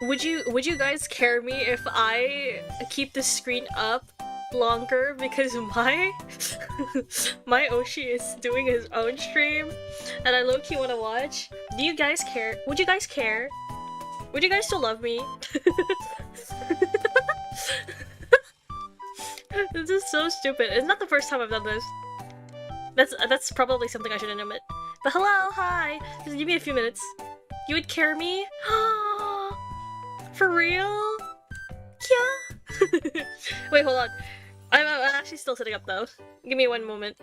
would you guys care me if I keep the screen up longer because my my Oshi is doing his own stream and I low-key want to watch? Do you guys care? Would you guys care? Would you guys still love me? This is so stupid. It's not the first time I've done this. That's probably something I shouldn't admit. But hello, hi. Just give me a few minutes. You would care me? For real? Yeah. Wait, hold on. I'm actually still sitting up though. Give me one moment.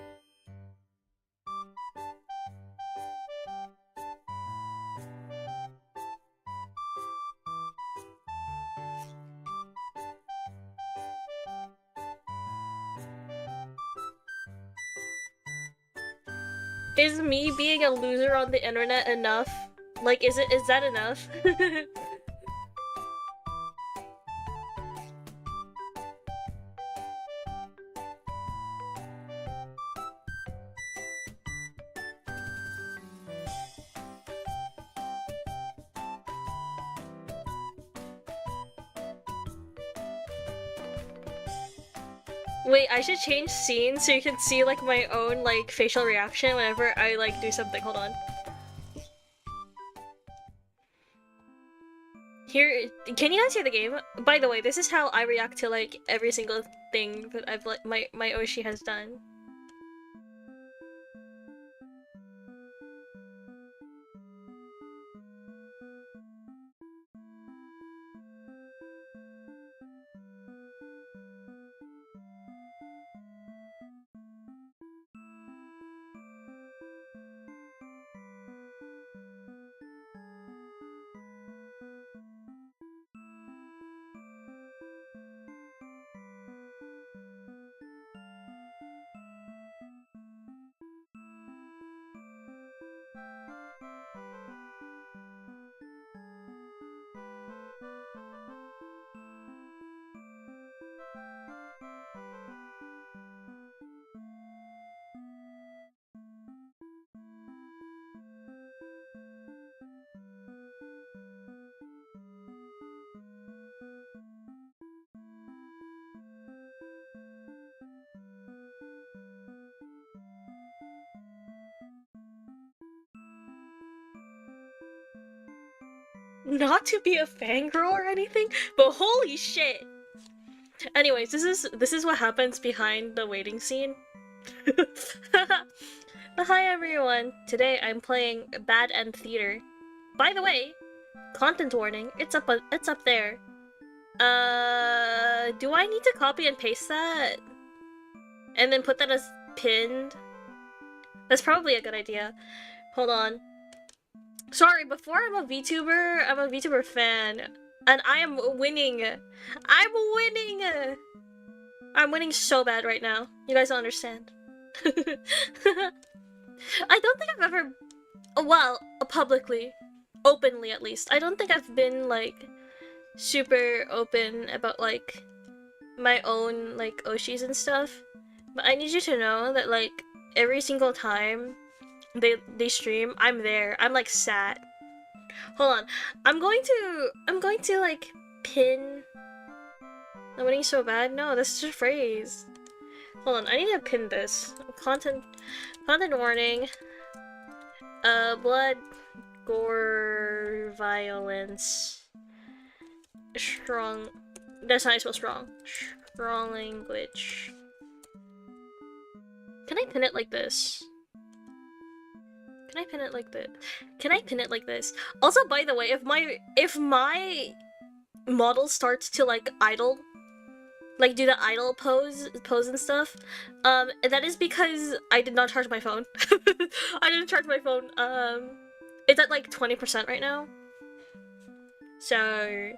Is me being a loser on the internet enough? Like, is that enough? Wait, I should change scenes so you can see like my own like facial reaction whenever I like do something. Hold on. Here, can you guys hear the game? By the way, this is how I react to like every single thing that I've like my Oshi has done. Not to be a fangirl or anything, but holy shit! Anyways, this is what happens behind the waiting scene. But hi everyone! Today I'm playing Bad End Theater. By the way, content warning, it's up there. Do I need to copy and paste that? And then put that as pinned? That's probably a good idea. Hold on. Sorry, before I'm a VTuber fan. And I am winning! I'm winning! I'm winning so bad right now. You guys don't understand. I don't think I've ever... Well, publicly. Openly, at least. I don't think I've been, like, super open about, like, my own, like, Oshis and stuff. But I need you to know that, like, every single time they stream, I'm there. I'm, like, sat. Hold on. I'm going to, like, pin... I'm winning so bad? No, this is a phrase. Hold on, I need to pin this. Content warning. Blood, gore, violence. Strong. That's how I spell strong. Strong language. Can I pin it like this? Can I pin it like this? Can I pin it like this? Also, by the way, if my model starts to like idle, like do the idle pose and stuff, that is because I did not charge my phone. I didn't charge my phone. It's at like 20% right now. So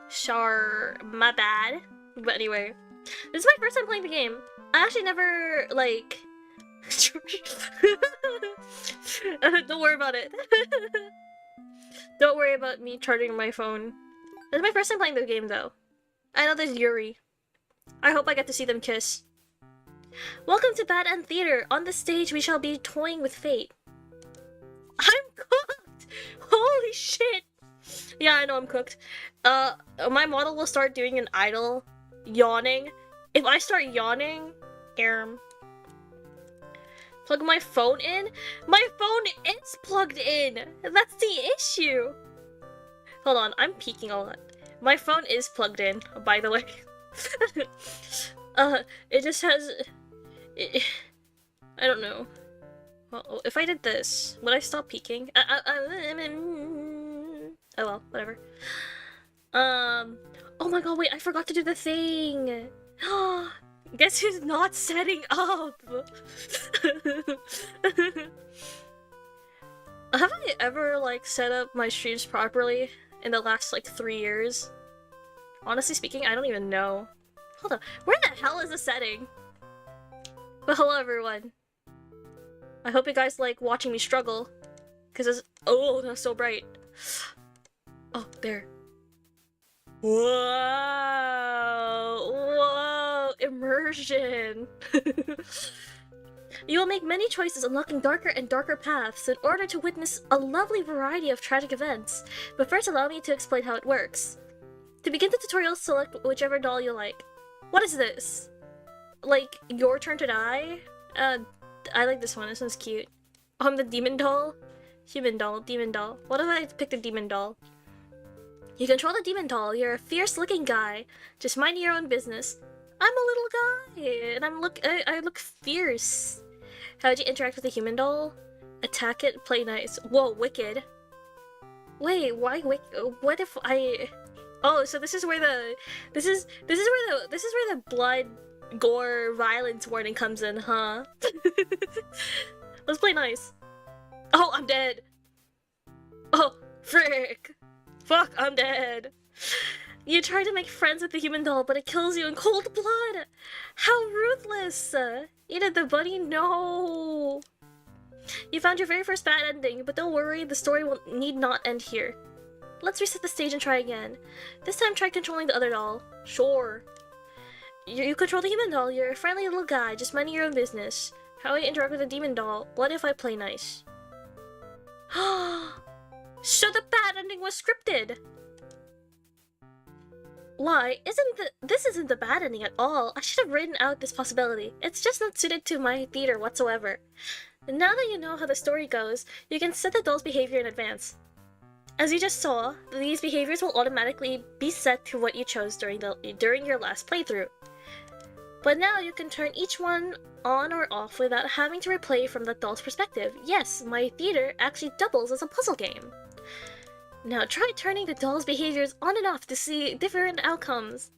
sure, my bad. But anyway, this is my first time playing the game. I actually never, like... Don't worry about it. Don't worry about me charging my phone. This is my first time playing the game, though. I know there's Yuri. I hope I get to see them kiss. Welcome to Bad End Theater. On the stage, we shall be toying with fate. I'm cooked! Holy shit! Yeah, I know I'm cooked. My model will start doing an idle yawning. If I start yawning, plug my phone in? My phone is plugged in! That's the issue! Hold on, I'm peeking a lot. My phone is plugged in, by the way. It just has... I don't know. Well, if I did this, would I stop peeking? Oh well, whatever. Oh my god, wait, I forgot to do the thing! Guess who's not setting up? Have I ever, like, set up my streams properly in the last, like, 3 years? Honestly speaking, I don't even know. Hold on, where the hell is the setting? But hello, everyone. I hope you guys like watching me struggle. Because it's... Oh, that's so bright. Oh, there. Whoa! Whoa! Immersion! You will make many choices, unlocking darker and darker paths in order to witness a lovely variety of tragic events. But first, allow me to explain how it works. To begin the tutorial, select whichever doll you like. What is this? Like, your turn to die? I like this one. This one's cute. Oh, I'm the demon doll? Human doll, demon doll. What if I pick the demon doll? You control the demon doll. You're a fierce-looking guy. Just mind your own business. I'm a little guy, and I look fierce. How would you interact with the human doll? Attack it, play nice. Whoa, wicked. Wait, why wicked? What if I... Oh, so this is where the... This is where the blood, gore, violence warning comes in, huh? Let's play nice. Oh, I'm dead. Oh, frick. Fuck, I'm dead. You try to make friends with the human doll, but it kills you in cold blood. How ruthless. You did the buddy? No. You found your very first bad ending, but don't worry, the story need not end here. Let's reset the stage and try again. This time try controlling the other doll. Sure. You control the human doll, you're a friendly little guy, just minding your own business. How do I interact with the demon doll? What if I play nice? So the bad ending was scripted! Why, this isn't the bad ending at all. I should have written out this possibility. It's just not suited to my theater whatsoever. Now that you know how the story goes, you can set the doll's behavior in advance. As you just saw, these behaviors will automatically be set to what you chose during your last playthrough. But now you can turn each one on or off without having to replay from the doll's perspective. Yes, my theater actually doubles as a puzzle game. Now try turning the doll's behaviors on and off to see different outcomes.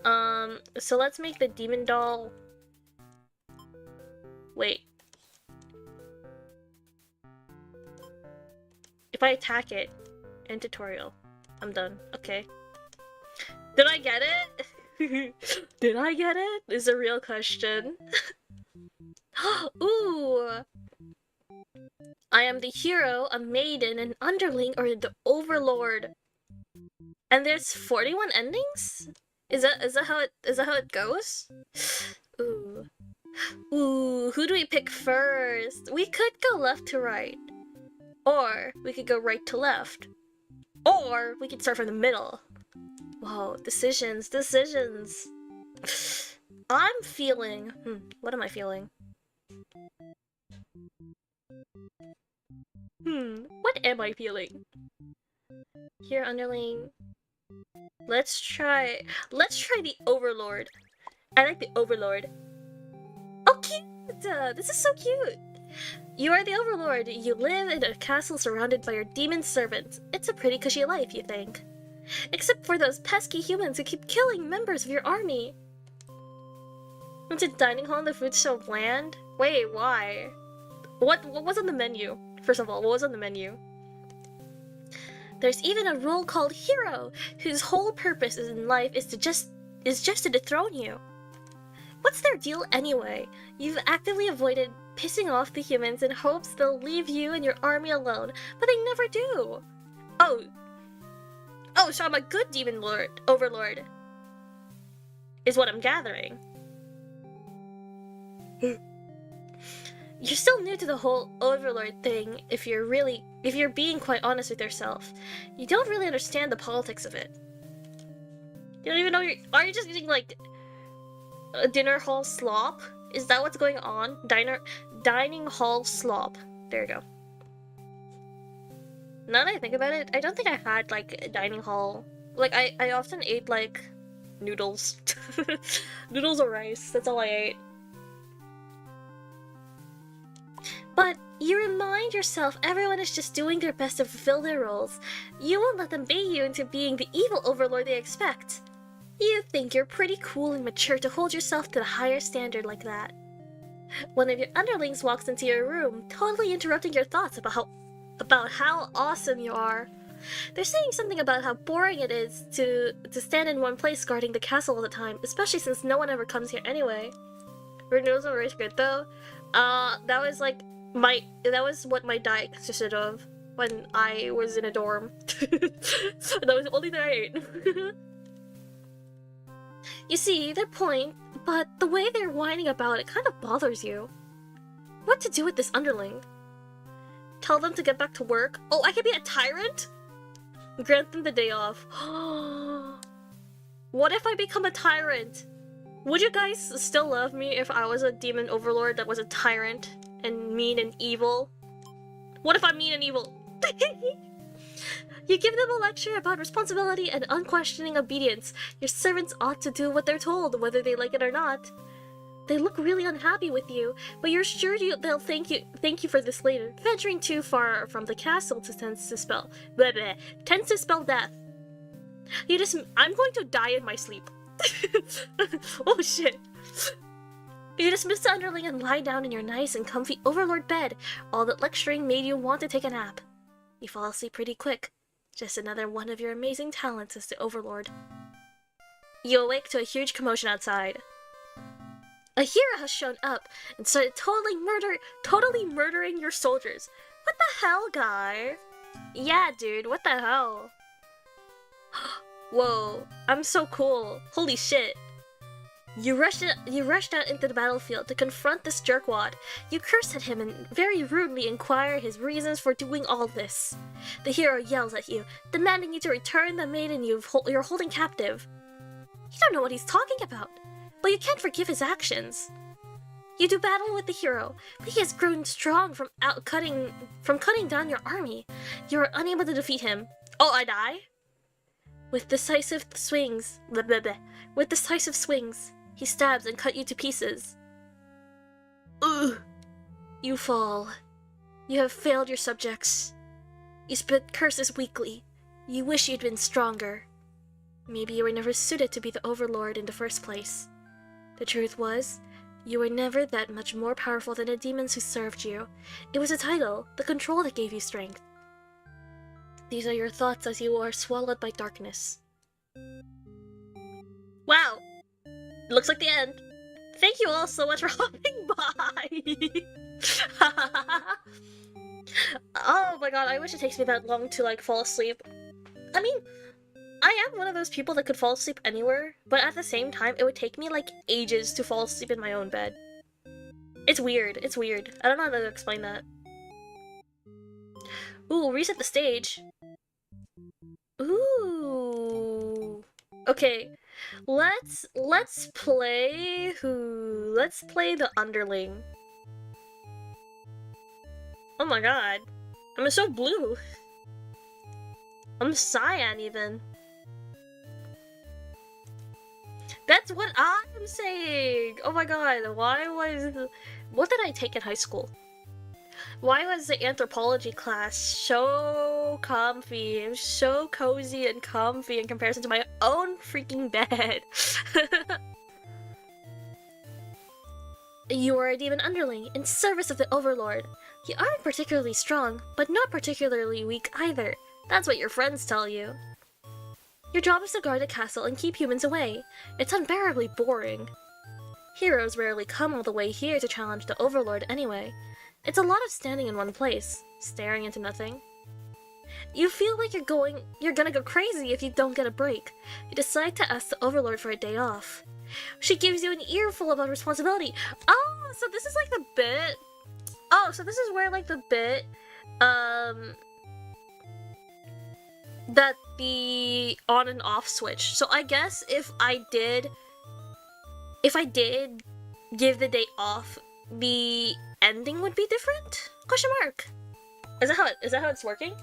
So let's make the demon doll... Wait. If I attack it, end tutorial. I'm done. Okay. Did I get it? Did I get it? Is a real question. Ooh! I am the hero, a maiden, an underling, or the overlord. And there's 41 endings? Is that how it goes? Ooh. Ooh, who do we pick first? We could go left to right. Or we could go right to left. Or we could start from the middle. Whoa, decisions. I'm feeling... what am I feeling? What am I feeling? Here, underling. Let's try the Overlord. I like the Overlord. Oh, cute! This is so cute! You are the Overlord. You live in a castle surrounded by your demon servants. It's a pretty cushy life, you think. Except for those pesky humans who keep killing members of your army. Went to dining hall and the food's so bland? Wait, why? What was on the menu? First of all, what was on the menu? There's even a role called Hero, whose whole purpose in life is just to dethrone you. What's their deal anyway? You've actively avoided pissing off the humans in hopes they'll leave you and your army alone, but they never do. Oh, so I'm a good demon overlord, is what I'm gathering. You're still new to the whole overlord thing if you're being quite honest with yourself. You don't really understand the politics of it. You don't even know are you just eating like a dinner hall slop? Is that what's going on? Dining hall slop. There you go. Now that I think about it, I don't think I had like a dining hall. Like I often ate like noodles. Noodles or rice, that's all I ate. But you remind yourself everyone is just doing their best to fulfill their roles. You won't let them bait you into being the evil overlord they expect. You think you're pretty cool and mature to hold yourself to a higher standard like that. One of your underlings walks into your room, totally interrupting your thoughts about how awesome you are. They're saying something about how boring it is to stand in one place guarding the castle all the time, especially since no one ever comes here anyway. Renewals are very good though. That was what my diet consisted of when I was in a dorm. That was the only thing I ate. You see their point, but the way they're whining about it kind of bothers you. What to do with this underling? Tell them to get back to work? Oh, I can be a tyrant? Grant them the day off. What if I become a tyrant? Would you guys still love me if I was a demon overlord that was a tyrant and mean and evil? What if I'm mean and evil? You give them a lecture about responsibility and unquestioning obedience. Your servants ought to do what they're told, whether they like it or not. They look really unhappy with you, but you're sure they'll thank you for this later. Venturing too far from the castle tends to spell death. I'm going to die in my sleep. Oh shit. You dismiss the underling and lie down in your nice and comfy overlord bed. All that lecturing made you want to take a nap. You fall asleep pretty quick. Just another one of your amazing talents as the overlord. You awake to a huge commotion outside. A hero has shown up and started totally murdering your soldiers. What the hell, guy? Yeah, dude, what the hell? Whoa, I'm so cool. Holy shit. You rushed out into the battlefield to confront this jerkwad. You curse at him and very rudely inquire his reasons for doing all this. The hero yells at you, demanding you to return the maiden you're holding captive. You don't know what he's talking about, but you can't forgive his actions. You do battle with the hero, but he has grown strong from cutting down your army. You are unable to defeat him. Oh, I die? With decisive swings, he stabs and cuts you to pieces. Ugh! You fall. You have failed your subjects. You spit curses weakly. You wish you'd been stronger. Maybe you were never suited to be the overlord in the first place. The truth was, you were never that much more powerful than the demons who served you. It was a title, the control that gave you strength. These are your thoughts as you are swallowed by darkness. Wow! Looks like the end. Thank you all so much for hopping by! Oh my god, I wish it takes me that long to, like, fall asleep. I mean, I am one of those people that could fall asleep anywhere, but at the same time, it would take me, like, ages to fall asleep in my own bed. It's weird. It's weird. I don't know how to explain that. Ooh, reset the stage. Ooh. Okay. Let's play the underling. Oh my god. I'm so blue. I'm cyan even. That's what I'm saying! Oh my god, what did I take in high school? Why was the anthropology class so comfy? It was so cozy and comfy in comparison to my own freaking bed. You are a demon underling in service of the overlord. You aren't particularly strong, but not particularly weak either. That's what your friends tell you. Your job is to guard the castle and keep humans away. It's unbearably boring. Heroes rarely come all the way here to challenge the overlord anyway. It's a lot of standing in one place, staring into nothing. You feel like you're gonna go crazy if you don't get a break. You decide to ask the overlord for a day off. She gives you an earful about responsibility. Oh, so this is like the bit Oh, so this is where, like, the bit, that the on and off switch. So I guess if I did give the day off, the ending would be different? Question mark. Is that how it's working?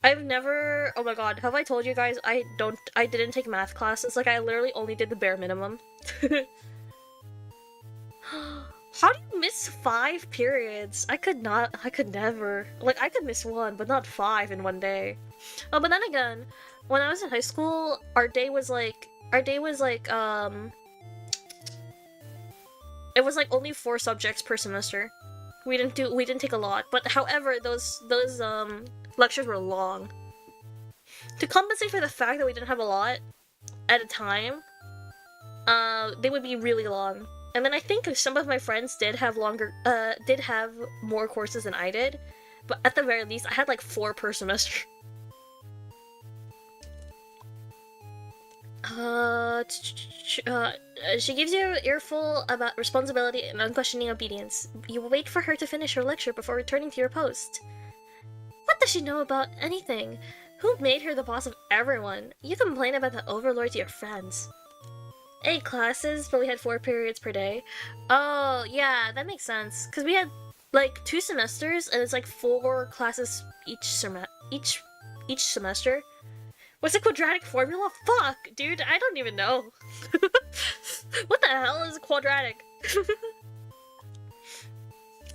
I've never, oh my god, have I told you guys I didn't take math classes? Like, I literally only did the bare minimum. How do you miss 5 periods? I could never. Like, I could miss 1, but not 5 in one day. Oh, but then again, when I was in high school, our day was like, it was like only 4 subjects per semester. We didn't take a lot, but however, those lectures were long. To compensate for the fact that we didn't have a lot at a time, they would be really long. And then I think some of my friends did have more courses than I did, but at the very least, I had like 4 per semester. She gives you an earful about responsibility and unquestioning obedience. You wait for her to finish her lecture before returning to your post. What does she know about anything? Who made her the boss of everyone? You complain about the overlord to your friends. 8 classes, but we had 4 periods per day. Oh, yeah, that makes sense. Because we had, like, 2 semesters, and it's like 4 classes each semester. What's a quadratic formula? Fuck, dude, I don't even know. What the hell is quadratic?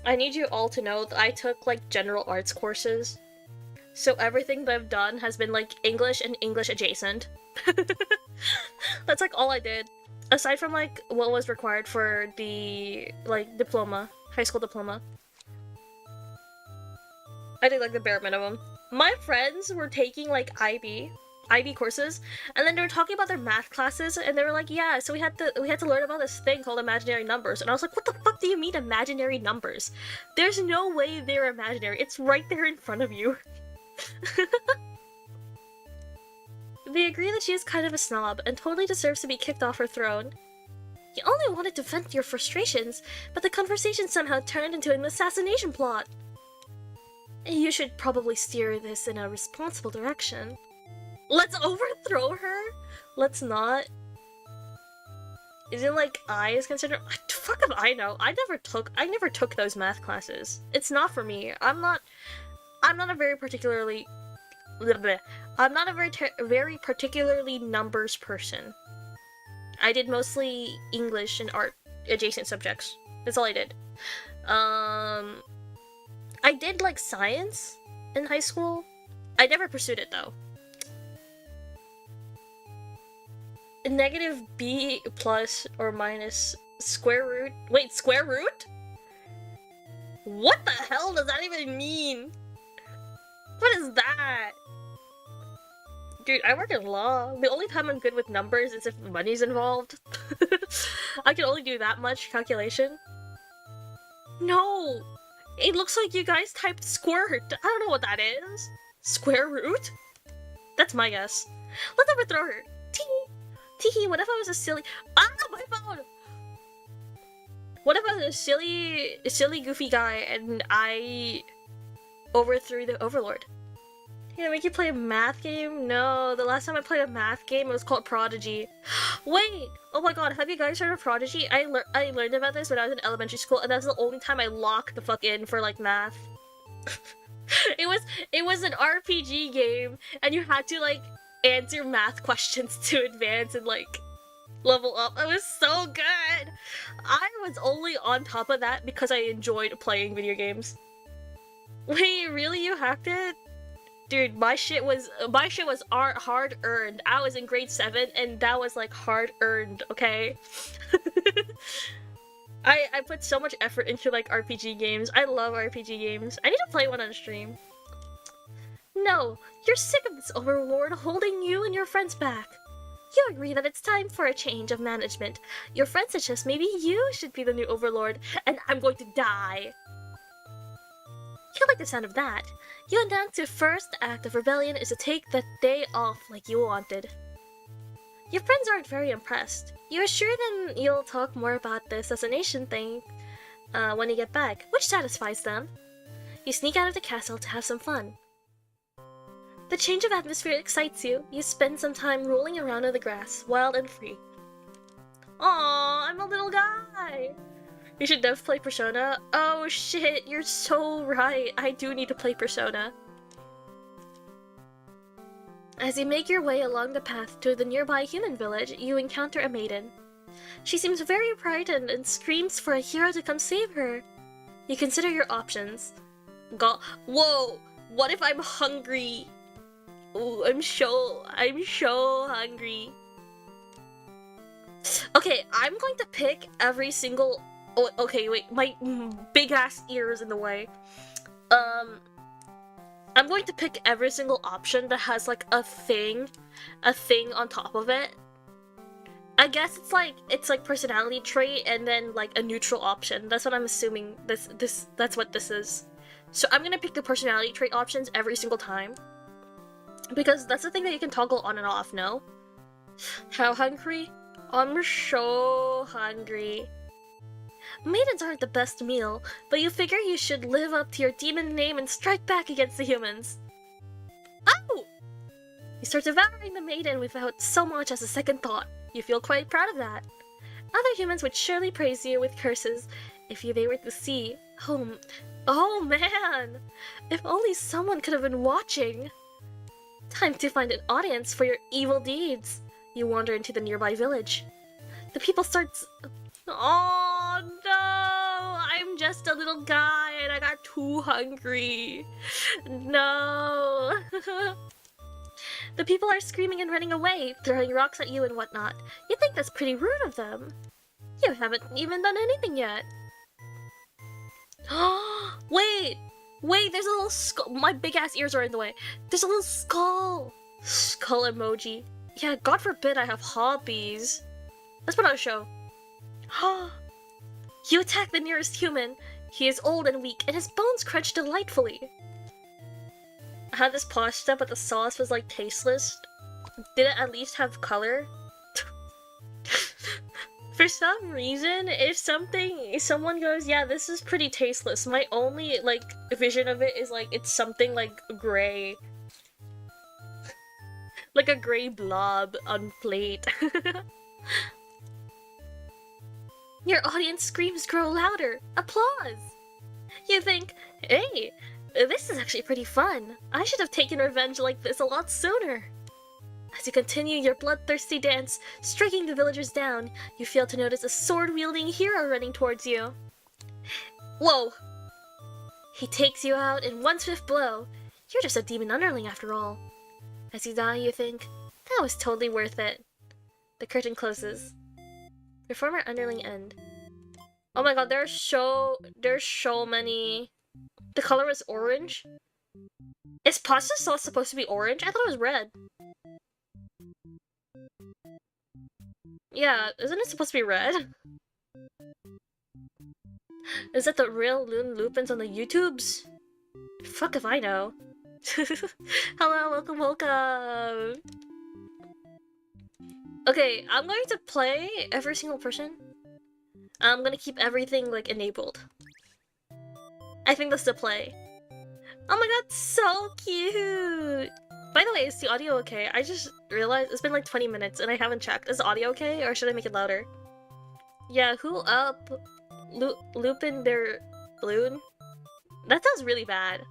I need you all to know that I took, like, general arts courses. So everything that I've done has been, like, English and English adjacent. That's, like, all I did. Aside from, like, what was required for the, like, diploma. High school diploma. I did, like, the bare minimum. My friends were taking, like, IB courses, and then they were talking about their math classes, and they were like, yeah, so we had to learn about this thing called imaginary numbers, and I was like, what the fuck do you mean imaginary numbers? There's no way they're imaginary. It's right there in front of you. They agree that she is kind of a snob and totally deserves to be kicked off her throne. You only wanted to vent your frustrations, but the conversation somehow turned into an assassination plot. You should probably steer this in a responsible direction. Let's overthrow her? Let's not. Isn't, like, I is considered— fuck if I know. I never took those math classes. It's not for me. I'm not a very particularly— I'm not a very particularly numbers person. I did mostly English and art adjacent subjects. That's all I did. I did, like, science in high school. I never pursued it, though. Negative b plus or minus square root— wait, square root? What the hell does that even mean? What is that? Dude, I work in law. The only time I'm good with numbers is if money's involved. I can only do that much calculation. No! It looks like you guys typed squirt. I don't know what that is. Square root? That's my guess. Let's overthrow her. Teehee, what if I was a silly— ah, my phone! What if I was a silly goofy guy and I overthrew the overlord? Yeah, make you play a math game? No, the last time I played a math game, it was called Prodigy. Wait! Oh my god, have you guys heard of Prodigy? I learned about this when I was in elementary school, and that's the only time I locked the fuck in for, like, math. It was an RPG game, and you had to, like, answer math questions to advance and, like, level up. It was so good! I was only on top of that because I enjoyed playing video games. Wait, really? You hacked it? Dude, my shit was hard earned. I was in grade 7 and that was like hard earned, okay? I put so much effort into like RPG games. I love RPG games. I need to play one on stream. No, you're sick of this overlord holding you and your friends back. You agree that it's time for a change of management. Your friends suggest maybe you should be the new overlord, and I'm going to die. You like the sound of that. You announce your first act of rebellion is to take the day off like you wanted. Your friends aren't very impressed. You assure them you'll talk more about the assassination thing, when you get back, which satisfies them. You sneak out of the castle to have some fun. The change of atmosphere excites you. You spend some time rolling around in the grass, wild and free. Aww, I'm a little guy! You should dev play Persona. Oh shit, you're so right. I do need to play Persona. As you make your way along the path to the nearby human village, you encounter a maiden. She seems very frightened and screams for a hero to come save her. You consider your options. Whoa! What if I'm hungry? Ooh, I'm so hungry. Okay, I'm going to pick every single... Oh, okay, wait, my big ass ear is in the way. I'm going to pick every single option that has like a thing on top of it. I guess it's like personality trait and then like a neutral option. That's what I'm assuming that's what this is. So I'm gonna pick the personality trait options every single time. Because that's the thing that you can toggle on and off, no? How hungry? I'm so hungry. Maidens aren't the best meal, but you figure you should live up to your demon name and strike back against the humans. Oh! You start devouring the maiden without so much as a second thought. You feel quite proud of that. Other humans would surely praise you with curses if they were to see. Oh man! If only someone could have been watching! Time to find an audience for your evil deeds. You wander into the nearby village. The people start... Oh no! I'm just a little guy and I got too hungry. No! The people are screaming and running away, throwing rocks at you and whatnot. You think that's pretty rude of them. You haven't even done anything yet. Wait! Wait, there's a little skull. My big ass ears are in the way. There's a little skull. Skull emoji. Yeah, God forbid I have hobbies. Let's put on a show. You attack the nearest human. He is old and weak, and his bones crunch delightfully. I had this pasta, but the sauce was like tasteless. Did it at least have color? For some reason, if someone goes, yeah, this is pretty tasteless, my only, like, vision of it is, like, it's something, like, gray. Like a gray blob on plate. Your audience screams grow louder. Applause! You think, hey, this is actually pretty fun. I should have taken revenge like this a lot sooner. As you continue your bloodthirsty dance, striking the villagers down, you fail to notice a sword-wielding hero running towards you. Whoa! He takes you out in one swift blow. You're just a demon underling after all. As you die, you think, that was totally worth it. The curtain closes. Your former underling end. Oh my god, there's so many. The color is orange? Is pasta sauce supposed to be orange? I thought it was red. Yeah, isn't it supposed to be red? Is that the real Lune Lupins on the YouTubes? Fuck if I know. Hello, welcome! Okay, I'm going to play every single person. I'm gonna keep everything, like, enabled. I think that's the play. Oh my god, so cute! By the way, is the audio okay? I just realized it's been like 20 minutes and I haven't checked. Is the audio okay, or should I make it louder? Yeah, who up? Lupin their balloon? That sounds really bad.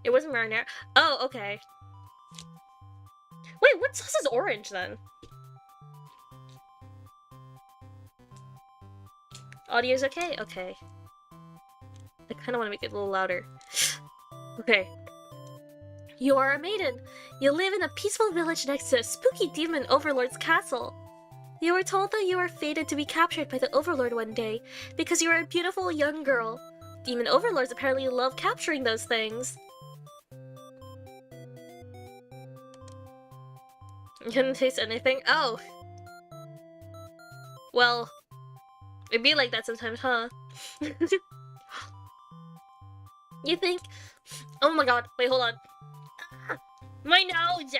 It wasn't marinara. Oh, okay. Wait, what sauce is orange then? Audio's okay? Okay. I kind of want to make it a little louder. Okay. You are a maiden. You live in a peaceful village next to a spooky demon overlord's castle. You were told that you are fated to be captured by the overlord one day because you are a beautiful young girl. Demon overlords apparently love capturing those things. You couldn't taste anything? Oh. Well, it'd be like that sometimes, huh? You think... Oh my god, wait, hold on. My nose!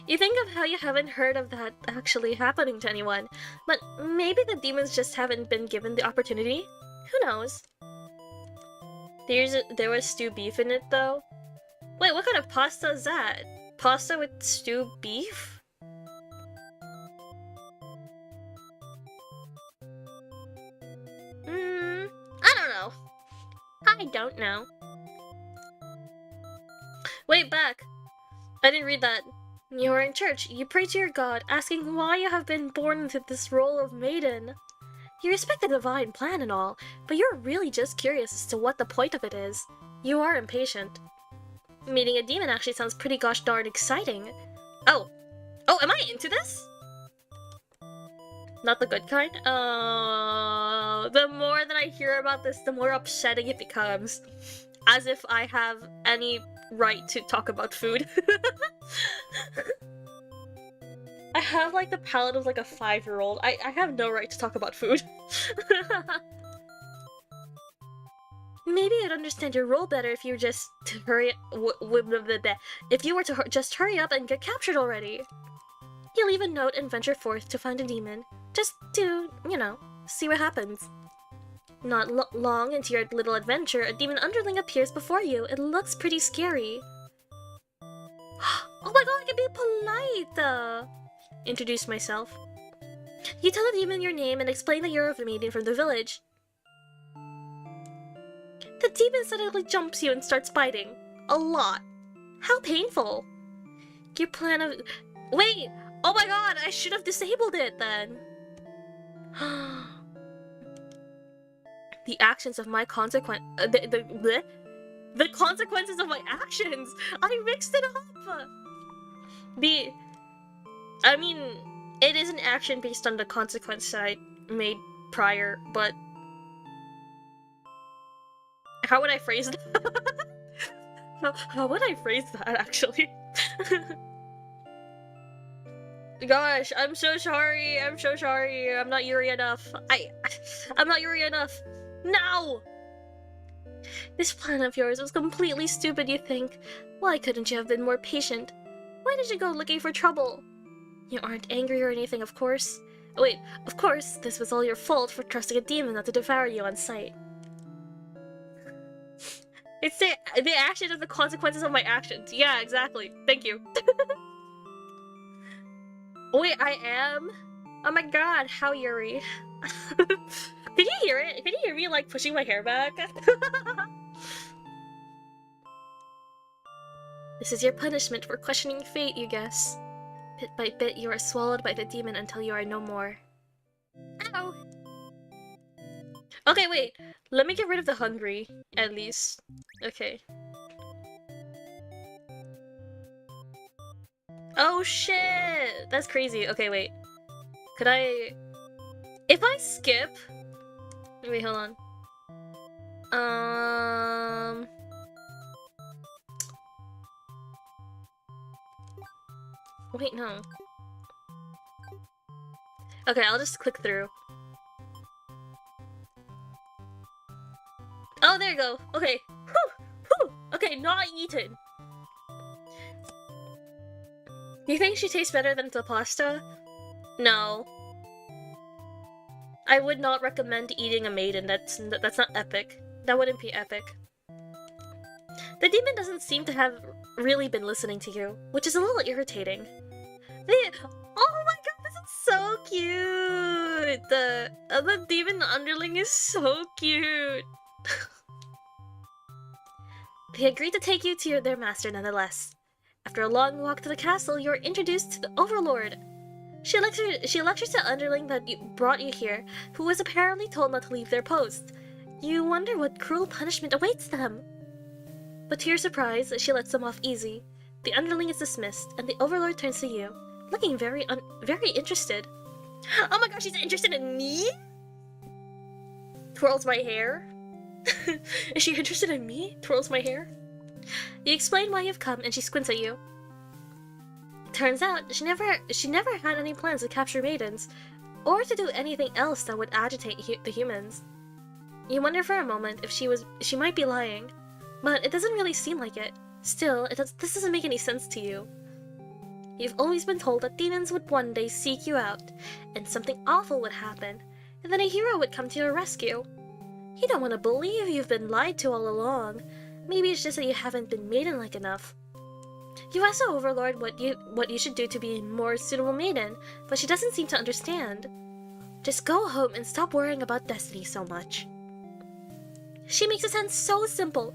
You think of how you haven't heard of that actually happening to anyone, but maybe the demons just haven't been given the opportunity? Who knows? There was stew beef in it, though. Wait, what kind of pasta is that? Pasta with stew beef? I don't know. I don't know. Wait, back. I didn't read that. You are in church. You pray to your God, asking why you have been born into this role of maiden. You respect the divine plan and all, but you're really just curious as to what the point of it is. You are impatient. Meeting a demon actually sounds pretty gosh darn exciting. Oh, am I into this? Not the good kind? Oh, the more that I hear about this, the more upsetting it becomes. As if I have any right to talk about food. I have like the palate of like a 5-year-old. I have no right to talk about food. Maybe I'd understand your role better if you were just to hurry. If you were to just hurry up and get captured already. You leave a note and venture forth to find a demon, just to, you know, see what happens. Not long into your little adventure, a demon underling appears before you. It looks pretty scary. Oh my god, I can be polite! Introduce myself. You tell the demon your name and explain that you're a maiden from the village. The demon suddenly jumps you and starts biting. A lot. How painful. Your plan of... Wait! Oh my god, I should have disabled it then! The actions of my consequence... The consequences of my actions! I mixed it up! I mean, it is an action based on the consequence that I made prior, but... How would I phrase that? How would I phrase that, actually? Gosh, I'm so sorry, I'm so sorry, I'm not Yuri enough. I'm not Yuri enough. No! This plan of yours was completely stupid, you think. Why couldn't you have been more patient? Why did you go looking for trouble? You aren't angry or anything, of course. Wait, of course, this was all your fault for trusting a demon not to devour you on sight. It's the action of the consequences of my actions. Yeah, exactly. Thank you. Wait, I am? Oh my god, how Yuri. Did you hear it? Can you hear me, like, pushing my hair back? This is your punishment for questioning fate, you guess. Bit by bit, you are swallowed by the demon until you are no more. Ow! Okay, wait. Let me get rid of the hungry, at least. Okay. Oh shit! That's crazy. Okay, wait. Could I... If I skip... Wait, hold on. Wait, no. Okay, I'll just click through. Oh, there you go. Okay. Whew! Whew! Okay, not eaten. You think she tastes better than the pasta? No. I would not recommend eating a maiden. That's not epic. That wouldn't be epic. The demon doesn't seem to have really been listening to you, which is a little irritating. Oh my god, this is so cute! The demon underling is so cute! They agreed to take you to their master nonetheless. After a long walk to the castle, you are introduced to the Overlord. She lectures the underling that brought you here, who was apparently told not to leave their post. You wonder what cruel punishment awaits them. But to your surprise, she lets them off easy. The underling is dismissed, and the Overlord turns to you, looking very interested. Oh my gosh, she's interested in me? Twirls my hair. Is she interested in me? Twirls my hair. You explain why you've come, and she squints at you. Turns out, she never had any plans to capture maidens, or to do anything else that would agitate the humans. You wonder for a moment if she might be lying, but it doesn't really seem like it. Still, this doesn't make any sense to you. You've always been told that demons would one day seek you out, and something awful would happen, and then a hero would come to your rescue. You don't want to believe you've been lied to all along. Maybe it's just that you haven't been maiden-like enough. You asked the Overlord what you should do to be a more suitable maiden, but she doesn't seem to understand. Just go home and stop worrying about destiny so much. She makes it sound so simple.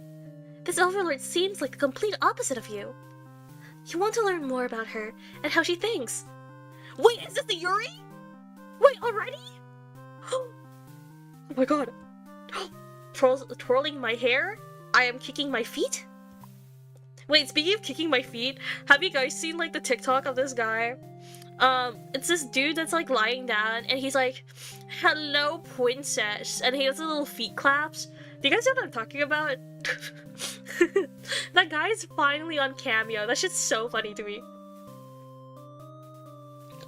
This Overlord seems like the complete opposite of you. You want to learn more about her and how she thinks. Wait, is this the Yuri? Wait, already? Oh my god. Twirling my hair? I am kicking my feet? Wait, speaking of kicking my feet, have you guys seen like the TikTok of this guy? It's this dude that's like lying down and he's like, "Hello, princess," and he has the little feet claps. Do you guys know what I'm talking about? That guy's finally on Cameo. That shit's so funny to me.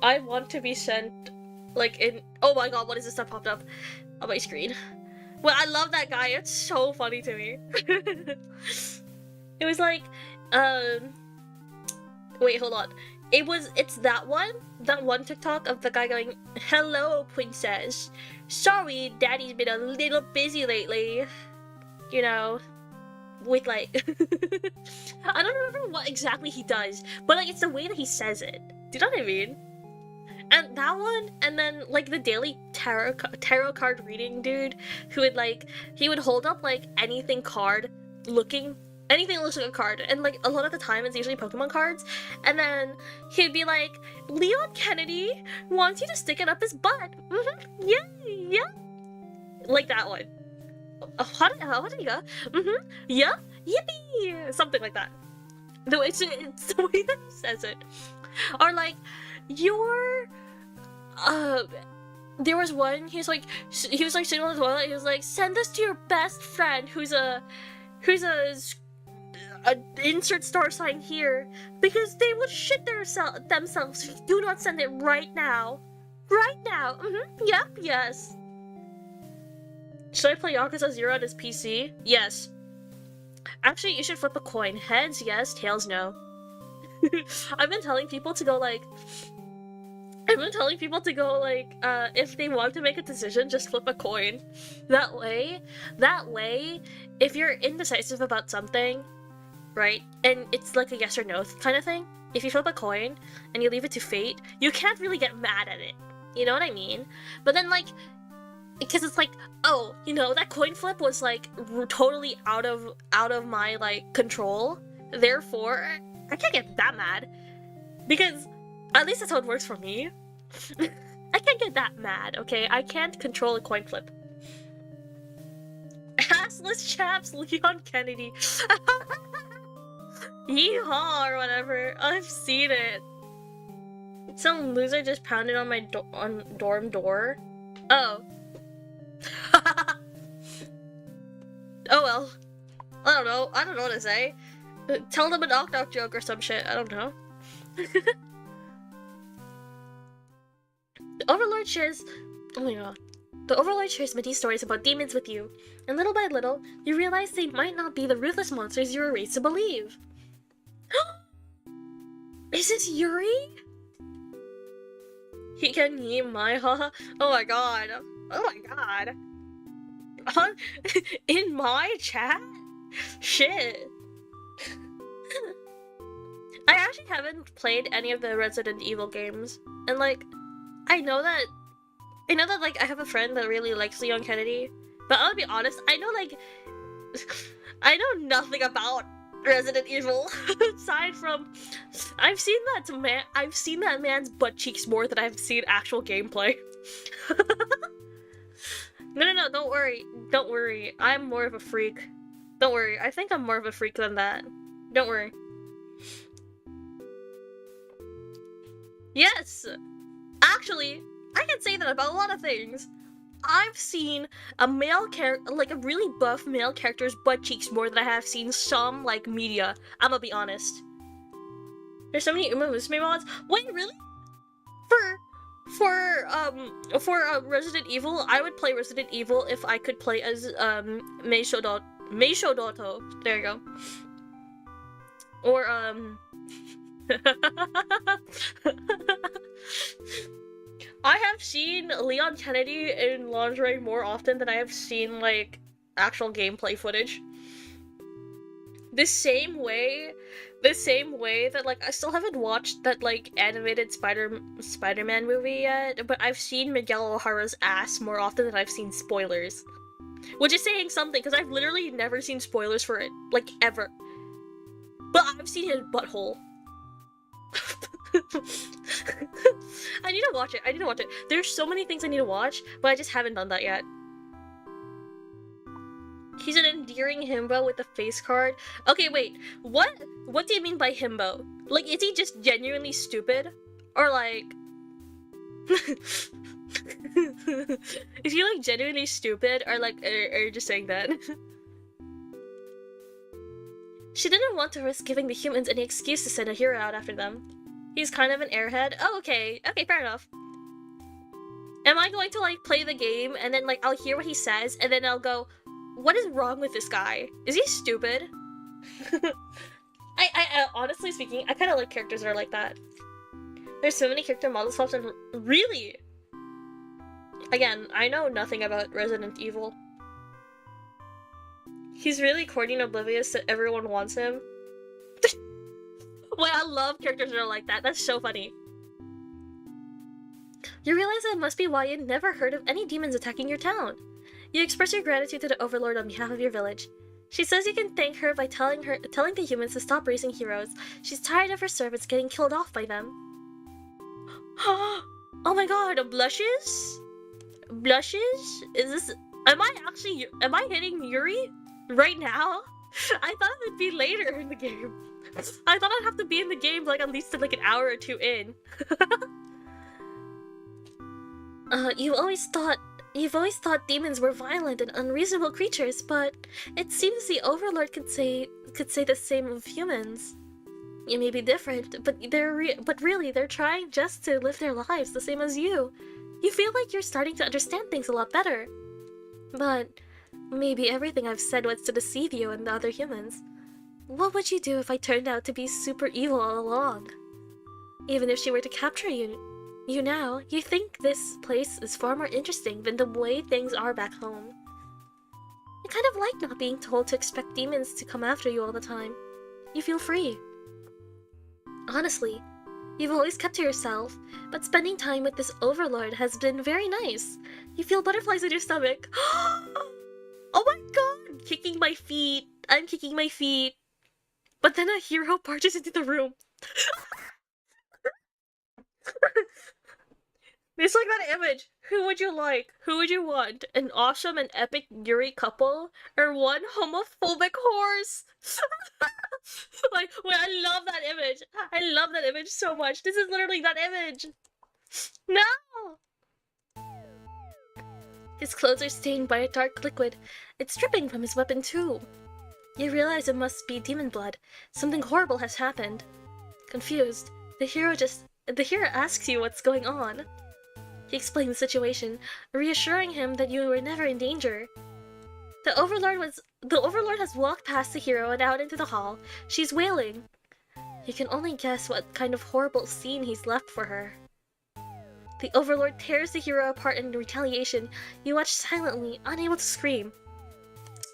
I want to be sent like in— oh my god, what is this that popped up on my screen? Well, I love that guy. It's so funny to me. It was like, wait, hold on. It's that one TikTok of the guy going, "Hello, princess. Sorry, daddy's been a little busy lately." You know, with like, I don't remember what exactly he does, but like it's the way that he says it. Do you know what I mean? And that one, and then like the daily tarot card reading dude, who would like, he would hold up like anything that looks like a card, and like a lot of the time it's usually Pokemon cards, and then he'd be like, "Leon Kennedy wants you to stick it up his butt." Yeah, like that one. How did he go? Yeah, yippee, something like that. No, it's the way that he says it. Or like, there was one, he was like sitting on the toilet, he was like, "Send this to your best friend who's a insert star sign here, because they would shit themselves if you do not send it right now. Right now. Yep, yes." Should I play Yakuza 0 on his PC? Yes. Actually, you should flip a coin. Heads, yes. Tails, no. I've been telling people to go like, if they want to make a decision, just flip a coin. That way, if you're indecisive about something, right, and it's like a yes or no kind of thing, if you flip a coin and you leave it to fate, you can't really get mad at it. You know what I mean? But then like, because it's like, oh, you know, that coin flip was like totally out of my like control, therefore I can't get that mad, because at least that's how it works for me. I can't get that mad, okay? I can't control a coin flip. Assless chaps, Leon Kennedy. Yeehaw, or whatever. I've seen it. Some loser just pounded on my dorm door. Oh. Oh well. I don't know what to say. Tell them a knock-knock joke or some shit. I don't know. The Overlord shares— oh my god. The Overlord shares many stories about demons with you, and little by little, you realize they might not be the ruthless monsters you were raised to believe. Is this Yuri? He can eat my haha. Oh my god. Oh my god. In my chat? Shit. I actually haven't played any of the Resident Evil games, and like, I know that like I have a friend that really likes Leon Kennedy, but I'll be honest, I know nothing about Resident Evil aside from I've seen that man's butt cheeks more than I've seen actual gameplay. No, don't worry. I'm more of a freak. Don't worry, I think I'm more of a freak than that. Don't worry. Yes! Actually, I can say that about a lot of things. I've seen a male character, like a really buff male character's butt cheeks more than I have seen some, like, media. I'm gonna be honest. There's so many Uma Musume mods. Wait, really? For Resident Evil, I would play Resident Evil if I could play as, Meisho Doto. There you go. Or, I have seen Leon Kennedy in lingerie more often than I have seen, like, actual gameplay footage. The same way that, like, I still haven't watched that, like, animated Spider-Man movie yet, but I've seen Miguel O'Hara's ass more often than I've seen spoilers. Which is saying something, because I've literally never seen spoilers for it. Like, ever. But I've seen his butthole. I need to watch it. There's so many things I need to watch, but I just haven't done that yet. He's an endearing himbo with a face card. Okay, wait. What do you mean by himbo? Like, is he just genuinely stupid? Or like... is he like genuinely stupid? Or like, are you just saying that? She didn't want to risk giving the humans any excuse to send a hero out after them. He's kind of an airhead. Oh, okay. Okay, fair enough. Am I going to, like, play the game, and then, like, I'll hear what he says, and then I'll go, what is wrong with this guy? Is he stupid? I honestly speaking, I kind of like characters that are like that. There's so many character model swaps and really? Again, I know nothing about Resident Evil. He's really corny and oblivious that everyone wants him. Wait, I love characters that are like that. That's so funny. You realize that must be why you never heard of any demons attacking your town. You express your gratitude to the Overlord on behalf of your village. She says you can thank her by telling the humans to stop raising heroes. She's tired of her servants getting killed off by them. Oh my god, blushes? Blushes? Is this... Am I hitting Yuri? Right now? I thought it'd be later in the game. I thought I'd have to be in the game like at least like an hour or two in. You've always thought demons were violent and unreasonable creatures, but it seems the Overlord could say the same of humans. You may be different, but really they're trying just to live their lives the same as you. You feel like you're starting to understand things a lot better. But maybe everything I've said was to deceive you and the other humans. What would you do if I turned out to be super evil all along? Even if she were to capture you now, you think this place is far more interesting than the way things are back home. I kind of like not being told to expect demons to come after you all the time. You feel free. Honestly, you've always kept to yourself, but spending time with this Overlord has been very nice. You feel butterflies in your stomach. Oh my god! Kicking my feet. I'm kicking my feet. But then a hero barges into the room. It's like that image. Who would you like? Who would you want? An awesome and epic Yuri couple? Or one homophobic horse? Like, wait, I love that image. I love that image so much. This is literally that image. No! His clothes are stained by a dark liquid. It's dripping from his weapon too. You realize it must be demon blood. Something horrible has happened. Confused, the hero asks you what's going on. He explains the situation, reassuring him that you were never in danger. The Overlord has walked past the hero and out into the hall. She's wailing. You can only guess what kind of horrible scene he's left for her. The Overlord tears the hero apart in retaliation. You watch silently, unable to scream.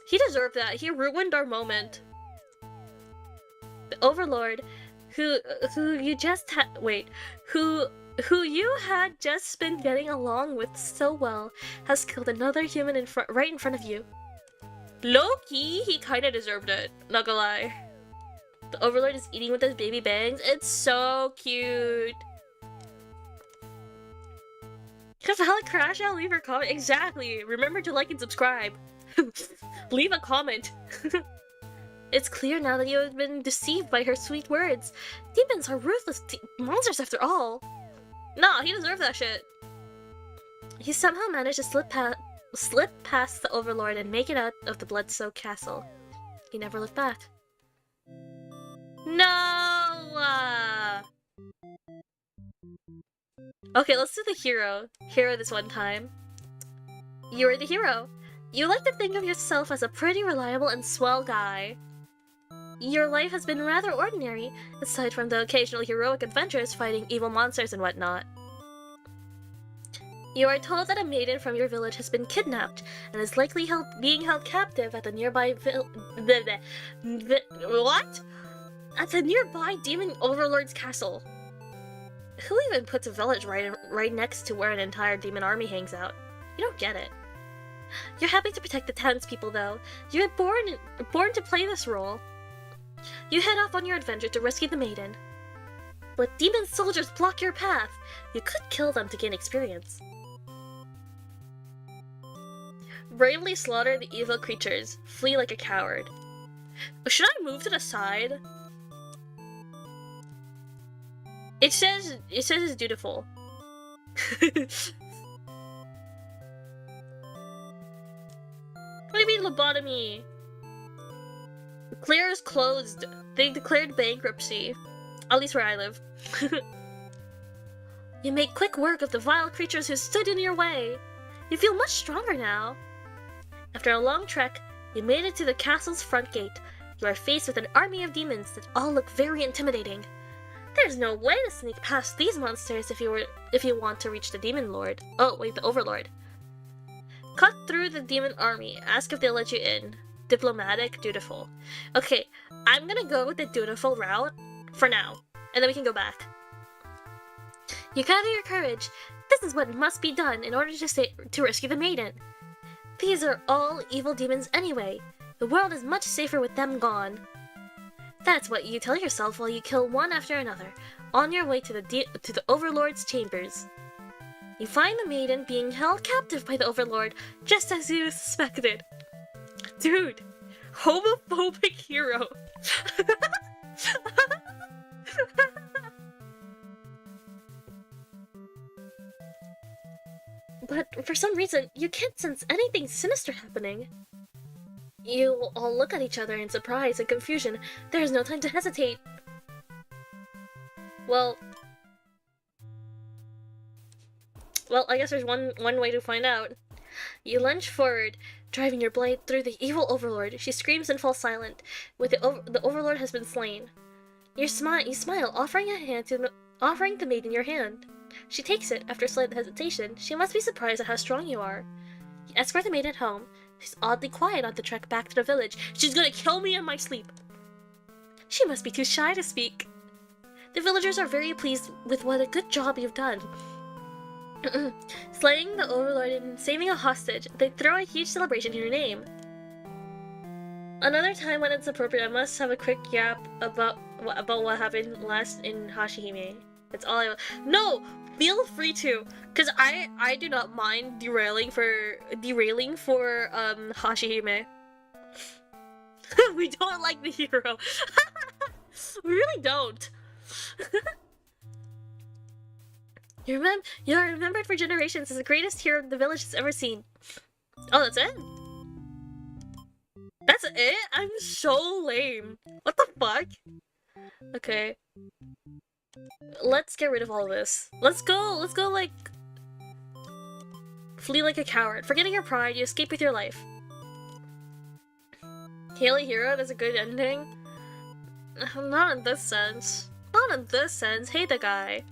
He deserved that. He ruined our moment. The Overlord, who you had just been getting along with so well, has killed another human right in front of you. Low-key, he kinda deserved it. Not gonna lie. The Overlord is eating with his baby bangs. It's so cute. Cause I'll crash out, leave her comment. Exactly. Remember to like and subscribe. Leave a comment. It's clear now that you have been deceived by her sweet words. Demons are ruthless monsters after all. Nah, he deserved that shit. He somehow managed to slip past the Overlord and make it out of the blood-soaked castle. He never looked back. No! Okay, let's do the hero. Hero this one time. You're the hero. You like to think of yourself as a pretty reliable and swell guy. your life has been rather ordinary, aside from the occasional heroic adventures fighting evil monsters and whatnot. You are told that a maiden from your village has been kidnapped and is likely being held captive at the nearby what? At the nearby demon overlord's castle. Who even puts a village right next to where an entire demon army hangs out? You don't get it. You're happy to protect the townspeople, though. You were born to play this role. You head off on your adventure to rescue the maiden. But demon soldiers block your path. You could kill them to gain experience. Bravely slaughter the evil creatures. Flee like a coward. Should I move to the side? It says it's dutiful. What do you mean lobotomy? Claire is closed. They declared bankruptcy. At least where I live. You make quick work of the vile creatures who stood in your way. You feel much stronger now. After a long trek, you made it to the castle's front gate. You are faced with an army of demons that all look very intimidating. There's no way to sneak past these monsters if you want to reach the demon lord. Oh, wait, the overlord. Cut through the demon army. Ask if they'll let you in. Diplomatic, dutiful. Okay, I'm gonna go with the dutiful route for now, and then we can go back. You gather your courage. This is what must be done in order to rescue the maiden. These are all evil demons anyway. The world is much safer with them gone. That's what you tell yourself while you kill one after another, on your way to the Overlord's chambers. You find the maiden being held captive by the Overlord, just as you suspected. Dude, homophobic hero. But for some reason, you can't sense anything sinister happening. You all look at each other in surprise and confusion. There is no time to hesitate. Well, I guess there's one way to find out. You lunge forward, driving your blade through the evil Overlord. She screams and falls silent. The Overlord has been slain. You smile, offering the maiden your hand. She takes it after slight hesitation. She must be surprised at how strong you are. You escort the maiden home. She's oddly quiet on the trek back to the village. She's gonna kill me in my sleep. She must be too shy to speak. The villagers are very pleased with what a good job you've done. Slaying the Overlord and saving a hostage, they throw a huge celebration in your name. Another time when it's appropriate, I must have a quick yap about what happened last in Hashihime. That's all I. No, feel free to, cause I do not mind derailing for Hashihime. We don't like the hero. We really don't. You're remembered for generations as the greatest hero the village has ever seen. Oh, that's it? That's it? I'm so lame. What the fuck? Okay. Let's get rid of all of this. Let's go, like... Flee like a coward. Forgetting your pride, you escape with your life. Hail a hero, that's a good ending. Not in this sense. Not in this sense, hate the guy.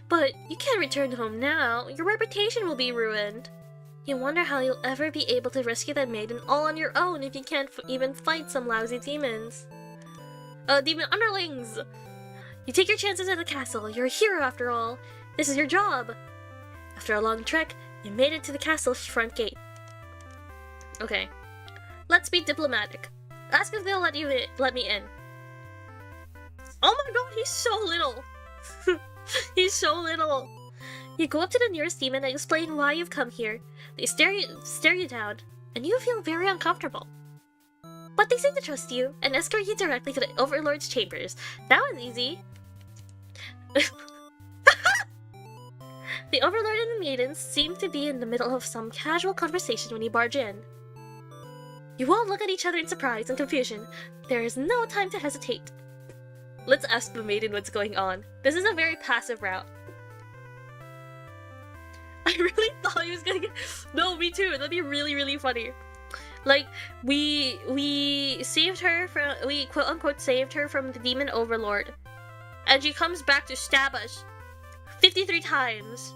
But you can't return home now. Your reputation will be ruined. You wonder how you'll ever be able to rescue that maiden all on your own if you can't even fight some lousy demons. Demon underlings! You take your chances at the castle. You're a hero after all. This is your job. After a long trek, you made it to the castle's front gate. Okay. Let's be diplomatic. Ask if they'll let me in. Oh my god, he's so little! He's so little! You go up to the nearest demon and explain why you've come here. They stare you down, and you feel very uncomfortable. But they seem to trust you, and escort you directly to the Overlord's chambers. That was easy. The Overlord and the maidens seem to be in the middle of some casual conversation when you barge in. You all look at each other in surprise and confusion. There is no time to hesitate. Let's ask the maiden what's going on. This is a very passive route. I really thought he was gonna get... No, me too. That'd be really, really funny. Like, we saved her from, we quote-unquote saved her from the demon overlord. And she comes back to stab us 53 times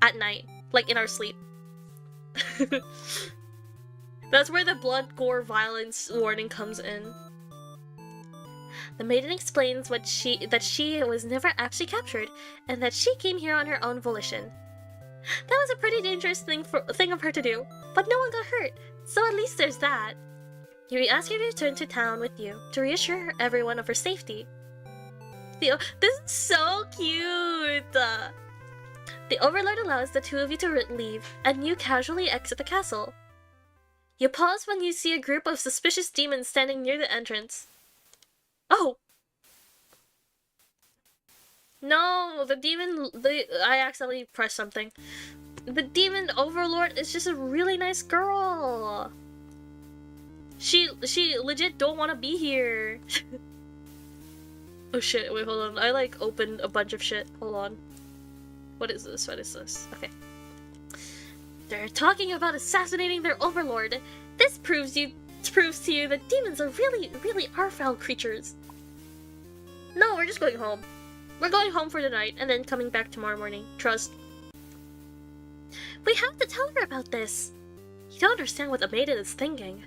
at night, like in our sleep. That's where the blood, gore, violence warning comes in. The maiden explains that she was never actually captured, and that she came here on her own volition. That was a pretty dangerous thing of her to do, but no one got hurt, so at least there's that. Yuri asked her to return to town with you to reassure everyone of her safety. This is so cute! The Overlord allows the two of you to leave, and you casually exit the castle. You pause when you see a group of suspicious demons standing near the entrance. Oh! No, I accidentally pressed something. The demon overlord is just a really nice girl. She legit don't want to be here. Oh shit, wait, hold on. I like opened a bunch of shit. Hold on. What is this? What is this? Okay. They're talking about assassinating their overlord. This proves to you that demons are really are foul creatures. No, we're just going home. We're going home for the night and then coming back tomorrow morning. Trust. We have to tell her about this. You don't understand what the maiden is thinking.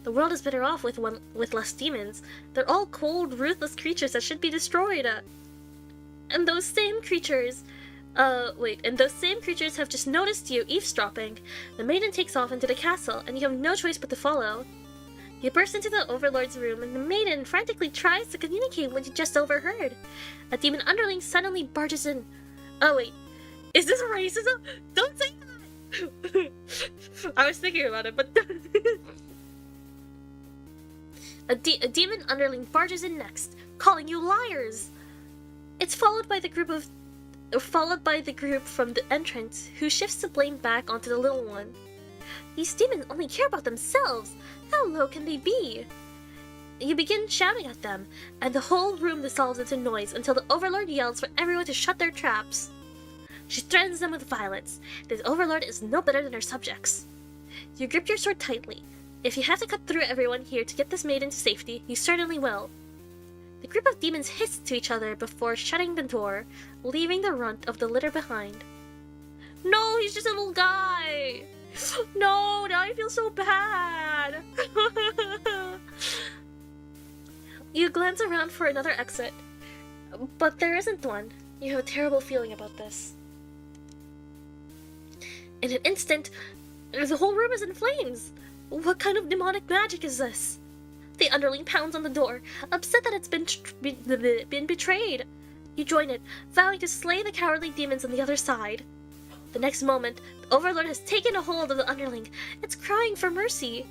The world is better off with less demons. They're all cold, ruthless creatures that should be destroyed. And those same creatures have just noticed you eavesdropping. The maiden takes off into the castle, and you have no choice but to follow. You burst into the Overlord's room, and the maiden frantically tries to communicate what you just overheard. A demon underling suddenly barges in. Oh wait, is this racism? Don't say that! I was thinking about it, but... A demon underling barges in next, calling you liars! It's followed by the group from the entrance, who shifts the blame back onto the little one. These demons only care about themselves! How low can they be? You begin shouting at them, and the whole room dissolves into noise until the Overlord yells for everyone to shut their traps. She threatens them with violence. This Overlord is no better than her subjects. You grip your sword tightly. If you have to cut through everyone here to get this maiden to safety, you certainly will. The group of demons hiss to each other before shutting the door, leaving the runt of the litter behind. No, he's just a little guy! No, now I feel so bad! You glance around for another exit, but there isn't one. You have a terrible feeling about this. In an instant, the whole room is in flames! What kind of demonic magic is this? The underling pounds on the door, upset that it's been betrayed. You join it, vowing to slay the cowardly demons on the other side. The next moment, the Overlord has taken a hold of the underling. It's crying for mercy.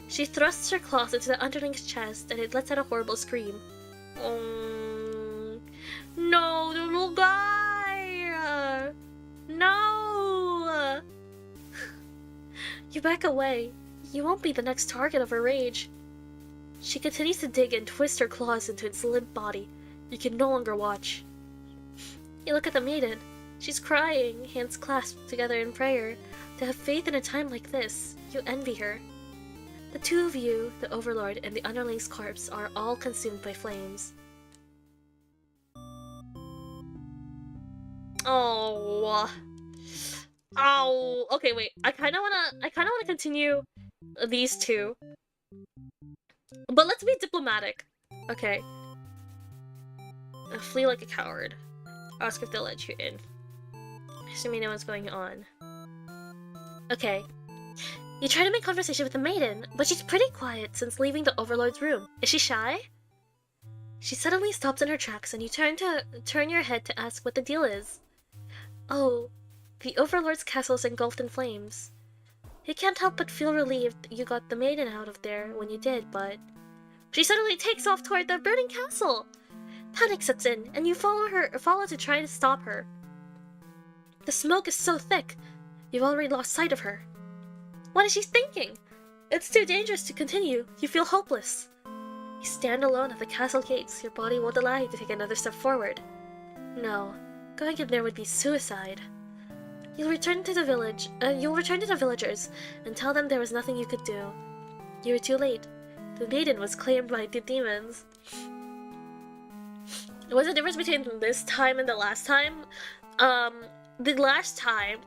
She thrusts her claws into the underling's chest, and it lets out a horrible scream. Oh, no, the little guy! No! You back away. You won't be the next target of her rage. She continues to dig and twist her claws into its limp body. You can no longer watch. You look at the maiden. She's crying, hands clasped together in prayer. To have faith in a time like this, you envy her. The two of you, the Overlord and the underling's corpse, are all consumed by flames. Oh. Oh. Okay, wait. I kind of wanna continue these two. But let's be diplomatic. Okay. Flee like a coward. Ask if they'll let you in. Assuming no one's going on. Okay. You try to make conversation with the maiden, but she's pretty quiet since leaving the Overlord's room. Is she shy? She suddenly stops in her tracks, and you turn your head to ask what the deal is. Oh, the Overlord's castle is engulfed in flames. You can't help but feel relieved you got the maiden out of there when you did, but... She suddenly takes off toward the burning castle! Panic sets in, and you follow to try to stop her. The smoke is so thick, you've already lost sight of her. What is she thinking? It's too dangerous to continue. You feel hopeless. You stand alone at the castle gates. Your body won't allow you to take another step forward. No, going in there would be suicide. You'll return to the villagers and tell them there was nothing you could do. You were too late. The maiden was claimed by the demons. What's the difference between this time and the last time? The last time,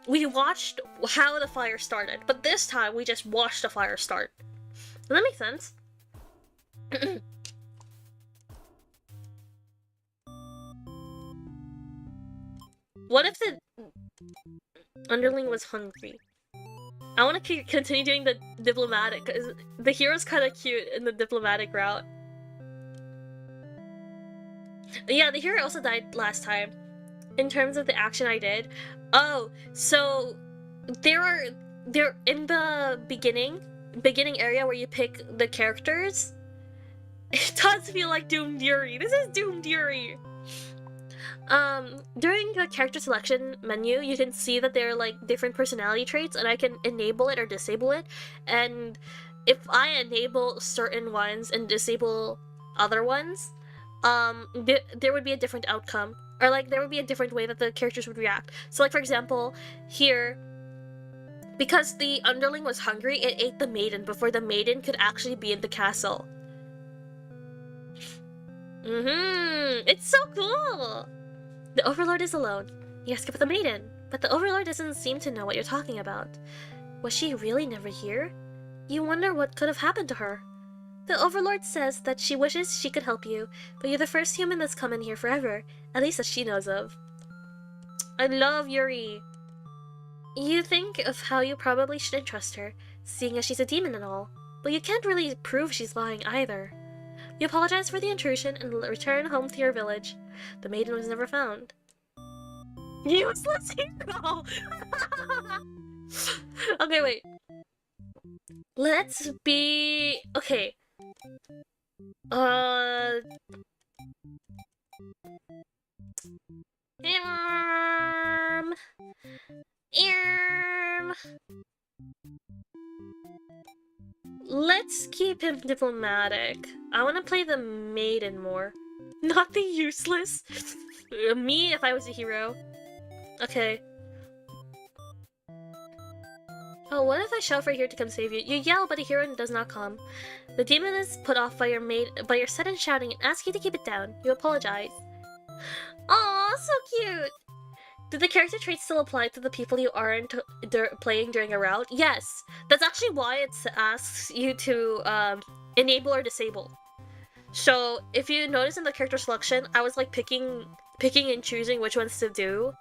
we watched how the fire started, but this time we just watched the fire start. Does that make sense? What if the underling was hungry? I want to continue doing the diplomatic, because the hero's kind of cute in the diplomatic route. Yeah, the hero also died last time. In terms of the action I did. Oh, so there in the beginning area where you pick the characters, it does feel like Doomed Yuri. This is Doomed Yuri. During the character selection menu, you can see that there are like different personality traits, and I can enable it or disable it. And if I enable certain ones and disable other ones, there would be a different outcome, or like there would be a different way that the characters would react. So like for example, here, because the underling was hungry, it ate the maiden before the maiden could actually be in the castle. It's so cool! The Overlord is alone. You escape with the maiden, but the Overlord doesn't seem to know what you're talking about. Was she really never here? You wonder what could have happened to her. The Overlord says that she wishes she could help you, but you're the first human that's come in here forever, at least that she knows of. I love Yuri. You think of how you probably shouldn't trust her, seeing as she's a demon and all, but you can't really prove she's lying either. You apologize for the intrusion and return home to your village. The maiden was never found. Useless hero! Okay, wait. Let's be... Okay. Let's keep him diplomatic. I want to play the maiden more. Not the useless. Me if I was a hero. Okay. Oh, what if I shout for a hero to come save you? You yell, but a hero does not come. The demon is put off by your sudden shouting and asks you to keep it down. You apologize. Aw, so cute! Do the character traits still apply to the people you aren't playing during a route? Yes! That's actually why it asks you to enable or disable. So, if you notice in the character selection, I was like picking and choosing which ones to do.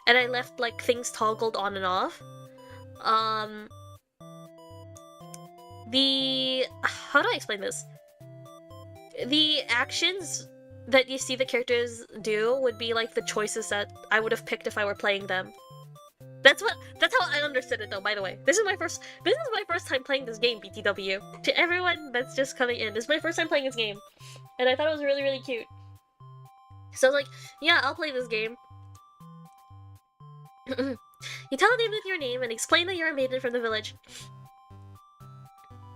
And I left like things toggled on and off. How do I explain this? The actions that you see the characters do would be like the choices that I would have picked if I were playing them. That's how I understood it though, by the way. This is my first time playing this game, BTW. To everyone that's just coming in, this is my first time playing this game. And I thought it was really, really cute. So I was like, yeah, I'll play this game. You tell the demon your name and explain that you're a maiden from the village.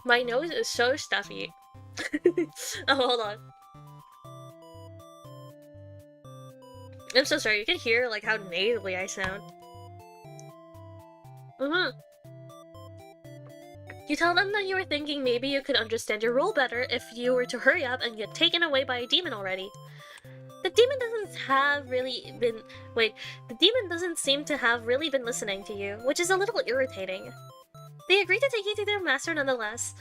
My nose is so stuffy. Oh, hold on. I'm so sorry, you can hear like how nasally I sound. You tell them that you were thinking maybe you could understand your role better if you were to hurry up and get taken away by a demon already. The demon doesn't seem to have really been listening to you, which is a little irritating. They agreed to take you to their master nonetheless.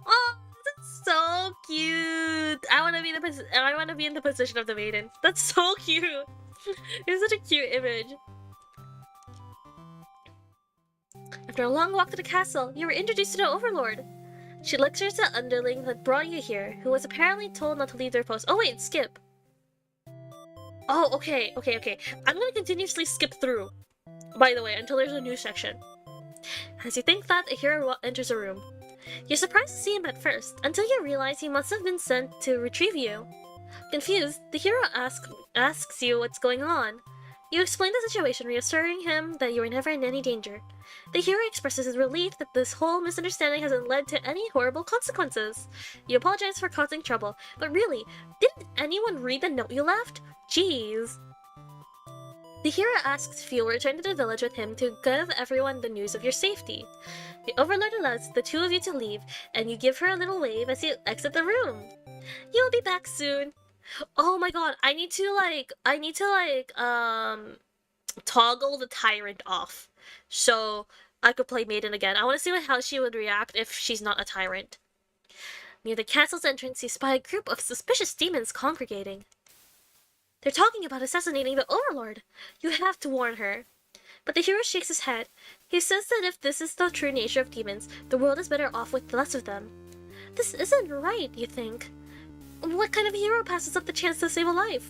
Oh, that's so cute! I want to be in the position of the maiden. That's so cute! It's such a cute image. After a long walk to the castle, you were introduced to the Overlord. She lectures the underling that brought you here, who was apparently told not to leave their post. Oh wait, skip. Oh, okay. I'm gonna continuously skip through, by the way, until there's a new section. As you think that, a hero enters a room. You're surprised to see him at first, until you realize he must have been sent to retrieve you. Confused, the hero asks you what's going on. You explain the situation, reassuring him that you were never in any danger. The hero expresses his relief that this whole misunderstanding hasn't led to any horrible consequences. You apologize for causing trouble, but really, didn't anyone read the note you left? Jeez. The hero asks if you'll return to the village with him to give everyone the news of your safety. The overlord allows the two of you to leave, and you give her a little wave as you exit the room. You'll be back soon. Oh my god, I need to toggle the tyrant off so I could play Maiden again. I want to see how she would react if she's not a tyrant. Near the castle's entrance, you spy a group of suspicious demons congregating. They're talking about assassinating the overlord. You have to warn her. But the hero shakes his head. He says that if this is the true nature of demons, the world is better off with less of them. This isn't right, you think. What kind of hero passes up the chance to save a life?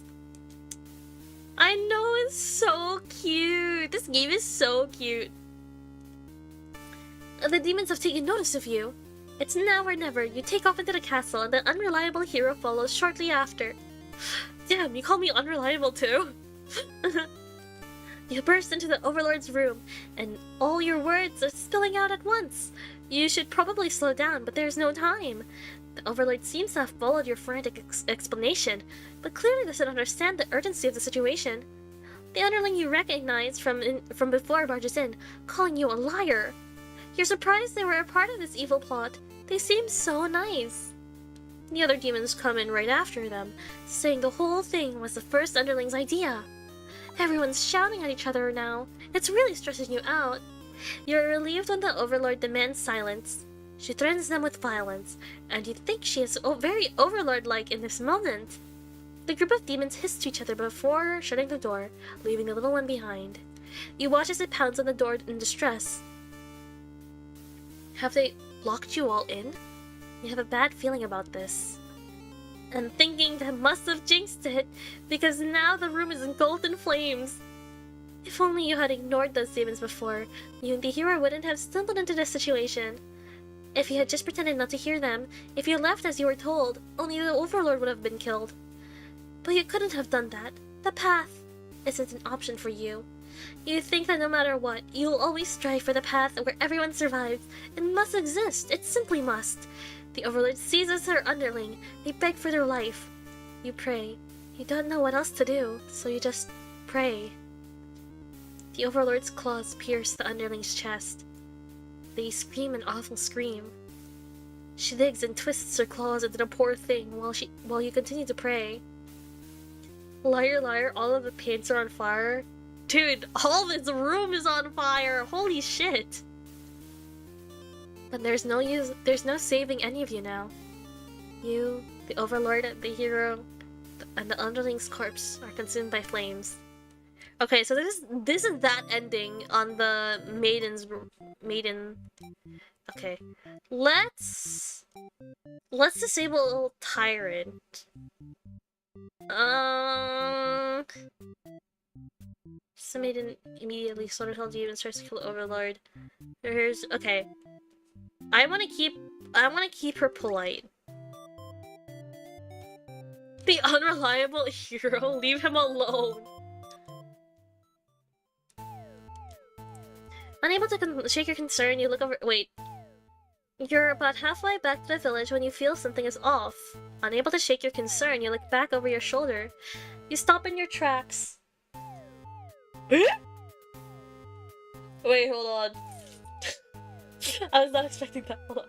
I know, it's so cute. This game is so cute. The demons have taken notice of you. It's now or never. You take off into the castle, and the unreliable hero follows shortly after. Damn, you call me unreliable too? You burst into the overlord's room, and all your words are spilling out at once. You should probably slow down, but there's no time. The overlord seems to have followed your frantic explanation, but clearly doesn't understand the urgency of the situation. The underling you recognize from before barges in, calling you a liar. You're surprised they were a part of this evil plot. They seem so nice. The other demons come in right after them, saying the whole thing was the first underling's idea. Everyone's shouting at each other now. It's really stressing you out. You're relieved when the overlord demands silence. She threatens them with violence, and you think she is very overlord-like in this moment. The group of demons hiss to each other before shutting the door, leaving the little one behind. You watch as it pounds on the door in distress. Have they locked you all in? You have a bad feeling about this. And thinking that must have jinxed it, because now the room is engulfed in flames. If only you had ignored those demons before, you and the hero wouldn't have stumbled into this situation. If you had just pretended not to hear them, if you left as you were told, only the overlord would have been killed. But you couldn't have done that. The path isn't an option for you. You think that no matter what, you'll always strive for the path where everyone survives. It must exist. It simply must. The overlord seizes her underling. They beg for their life. You pray. You don't know what else to do, so you just pray. The overlord's claws pierce the underling's chest. They scream an awful scream. She digs and twists her claws into the poor thing while you continue to pray. Liar, liar, all of the paints are on fire. Dude, all this room is on fire! Holy shit! But there's no saving any of you now. You, the overlord, the hero, and the underling's corpse are consumed by flames. Okay, so this is that ending on the maiden. Okay, let's disable tyrant. So maiden immediately slaughters all demons, tries to kill overlord. Okay. I wanna keep her polite. The unreliable hero, leave him alone. Unable to shake your concern, you look over. Wait. You're about halfway back to the village when you feel something is off. Unable to shake your concern, you look back over your shoulder. You stop in your tracks. Wait, hold on. I was not expecting that. Hold on.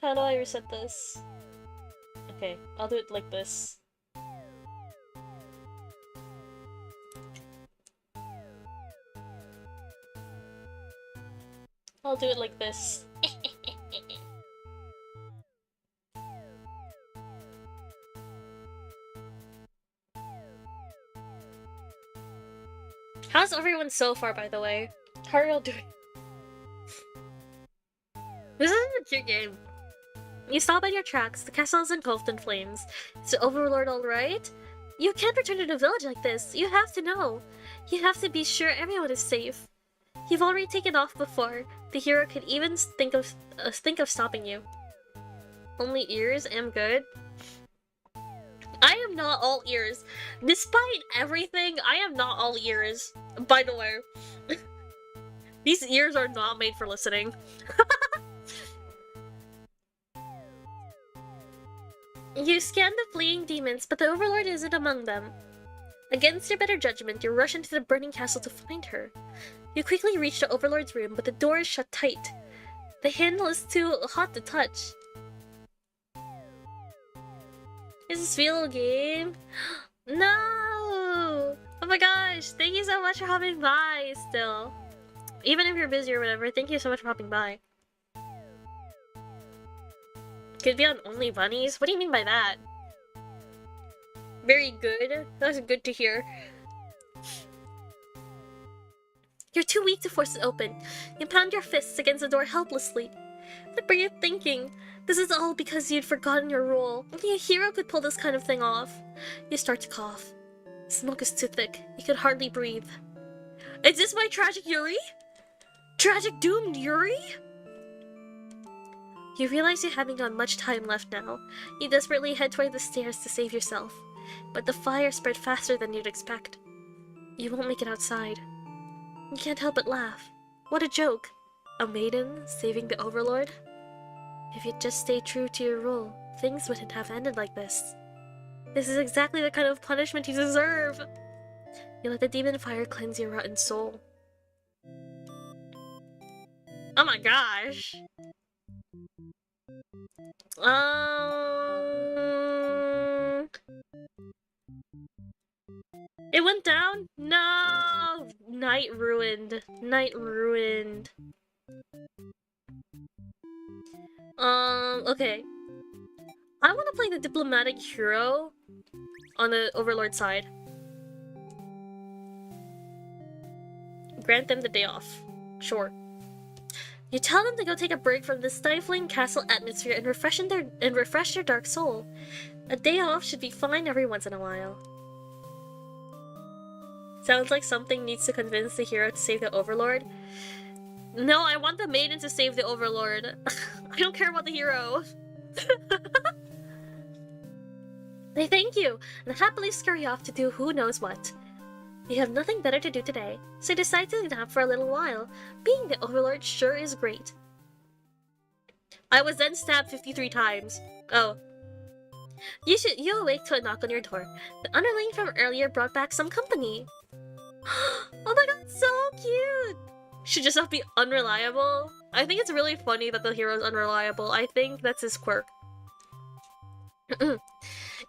How do I reset this? Okay, I'll do it like this. I'll do it like this. How's everyone so far, by the way? How are y'all doing? This is a cute game. You stop at your tracks. The castle is engulfed in flames. Is the overlord alright? You can't return to the village like this. You have to know. You have to be sure everyone is safe. You've already taken off before. The hero could even think of stopping you. Only ears? Am good? I am not all ears. Despite everything, I am not all ears. By the way. These ears are not made for listening. You scan the fleeing demons, but the Overlord isn't among them. Against your better judgment, you rush into the burning castle to find her. You quickly reach the Overlord's room, but the door is shut tight. The handle is too hot to touch. Is this real game? No! Oh my gosh, thank you so much for hopping by still. Even if you're busy or whatever, thank you so much for hopping by. Could be on Only Bunnies? What do you mean by that? Very good. That's good to hear. You're too weak to force it open. You pound your fists against the door helplessly. What were you thinking? This is all because you'd forgotten your role. Only a hero could pull this kind of thing off. You start to cough. Smoke is too thick. You could hardly breathe. Is this my tragic Yuri? Tragic doomed Yuri? You realize you haven't got much time left now. You desperately head toward the stairs to save yourself. But the fire spread faster than you'd expect. You won't make it outside. You can't help but laugh. What a joke. A maiden saving the Overlord? If you'd just stayed true to your role, things wouldn't have ended like this. This is exactly the kind of punishment you deserve. You let the demon fire cleanse your rotten soul. Oh my gosh. It went down? No! Night ruined. Night ruined. Okay. I want to play the diplomatic hero on the Overlord side. Grant them the day off. Sure. You tell them to go take a break from the stifling castle atmosphere and refresh their dark soul. A day off should be fine every once in a while. Sounds like something needs to convince the hero to save the Overlord. No, I want the maiden to save the Overlord. I don't care about the hero. They thank you, and happily scurry off to do who knows what. You have nothing better to do today, so you decide to nap for a little while. Being the Overlord sure is great. I was then stabbed 53 times. Oh. You awake to a knock on your door. The underling from earlier brought back some company. Oh my god, so cute! Should just not be unreliable. I think it's really funny that the hero's unreliable. I think that's his quirk.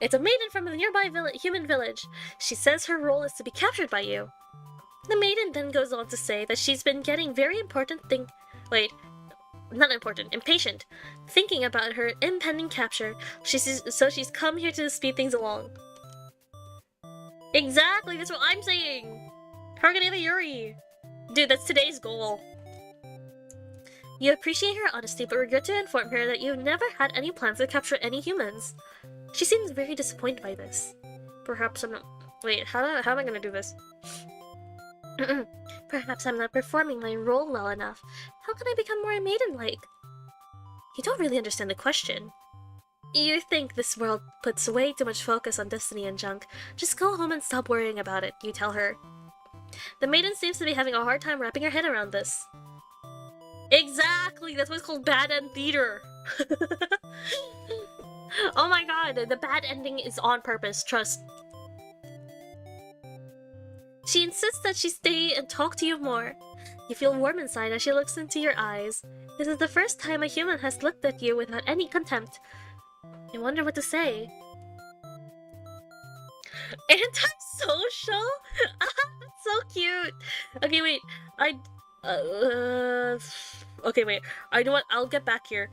It's a maiden from a nearby human village. She says her role is to be captured by you. The maiden then goes on to say that she's been getting very impatient, thinking about her impending capture. So she's come here to speed things along. Exactly, that's what I'm saying! How are we gonna get a Yuri? Dude, that's today's goal. You appreciate her honesty, but regret to inform her that you've never had any plans to capture any humans. She seems very disappointed by this. Perhaps I'm not... Wait, how am I gonna do this? Perhaps I'm not performing my role well enough. How can I become more maiden-like? You don't really understand the question. You think this world puts way too much focus on destiny and junk. Just go home and stop worrying about it, you tell her. The maiden seems to be having a hard time wrapping her head around this. Exactly! That's what's called bad end theater! Oh my god, the bad ending is on purpose, trust. She insists that she stay and talk to you more. You feel warm inside as she looks into your eyes. This is the first time a human has looked at you without any contempt. You wonder what to say. Antisocial? That's so cute! Okay, wait, okay, wait, I know what, I'll get back here.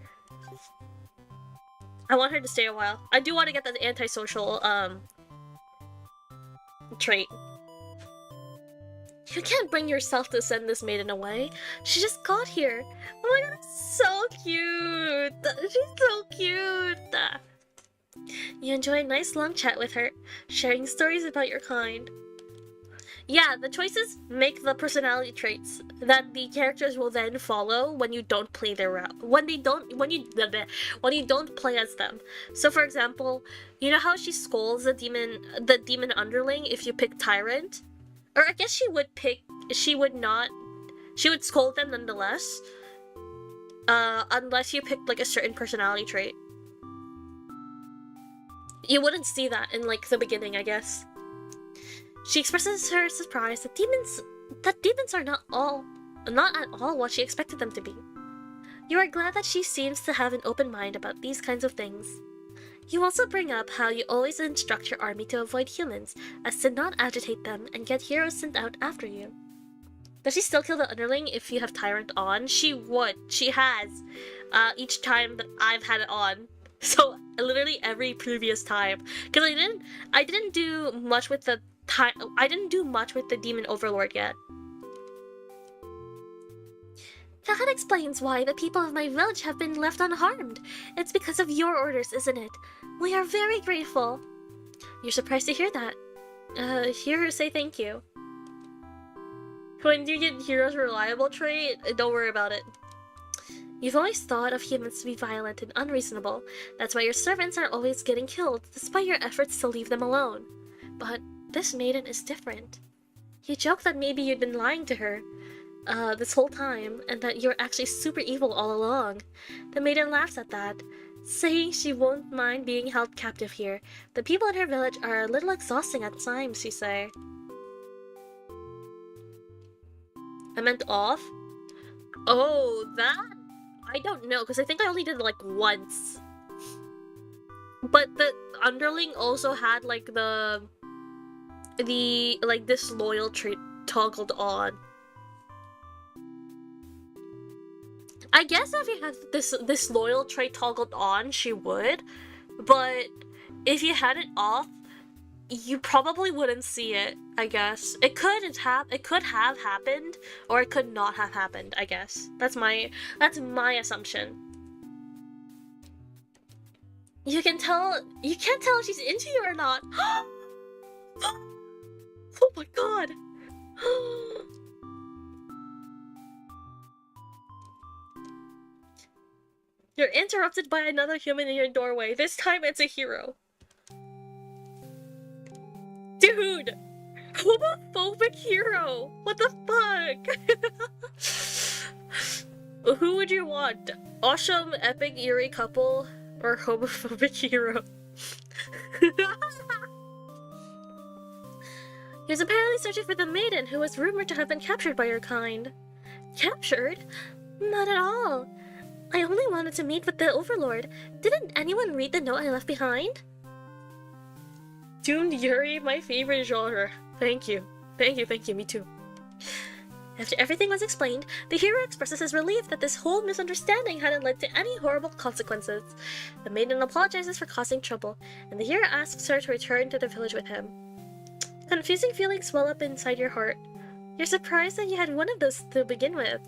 I want her to stay a while. I do want to get that antisocial, trait. You can't bring yourself to send this maiden away. She just got here. Oh my god, it's so cute! She's so cute! You enjoy a nice long chat with her, sharing stories about your kind. Yeah, the choices make the personality traits that the characters will then follow when you don't play their route. When you don't play as them. So for example, you know how she scolds the demon underling if you pick Tyrant? Or I guess she would scold them nonetheless. Unless you pick like a certain personality trait. You wouldn't see that in, like, the beginning, I guess. She expresses her surprise that demons are not at all what she expected them to be. You are glad that she seems to have an open mind about these kinds of things. You also bring up how you always instruct your army to avoid humans, as to not agitate them and get heroes sent out after you. Does she still kill the underling if you have Tyrant on? She would. She has. Each time that I've had it on. So, literally every previous time. Because I didn't do much with the Demon Overlord yet. That explains why the people of my village have been left unharmed. It's because of your orders, isn't it? We are very grateful. You're surprised to hear that. Hear her say thank you. When you get Hero's reliable trait, don't worry about it. You've always thought of humans to be violent and unreasonable. That's why your servants are always getting killed, despite your efforts to leave them alone. But this maiden is different. You joke that maybe you'd been lying to her this whole time, and that you're actually super evil all along. The maiden laughs at that, saying she won't mind being held captive here. The people in her village are a little exhausting at times, you say. I meant off? Oh, that? I don't know, because I think I only did it like once. But the underling also had like the like disloyal trait toggled on. I guess if you had this loyal trait toggled on, she would, but if you had it off, you probably wouldn't see it. I guess it could have happened, or it could not have happened. I guess that's my assumption. You can't tell if she's into you or not. Oh my god. You're interrupted by another human in your doorway. This time it's a hero. Dude! Homophobic hero! What the fuck? Who would you want? Awesome, epic, yuri couple, or homophobic hero? He was apparently searching for the maiden who was rumored to have been captured by your kind. Captured? Not at all. I only wanted to meet with the Overlord. Didn't anyone read the note I left behind? Doomed Yuri, my favorite genre. Thank you. Thank you, me too. After everything was explained, the hero expresses his relief that this whole misunderstanding hadn't led to any horrible consequences. The maiden apologizes for causing trouble, and the hero asks her to return to the village with him. Confusing feelings swell up inside your heart. You're surprised that you had one of those to begin with.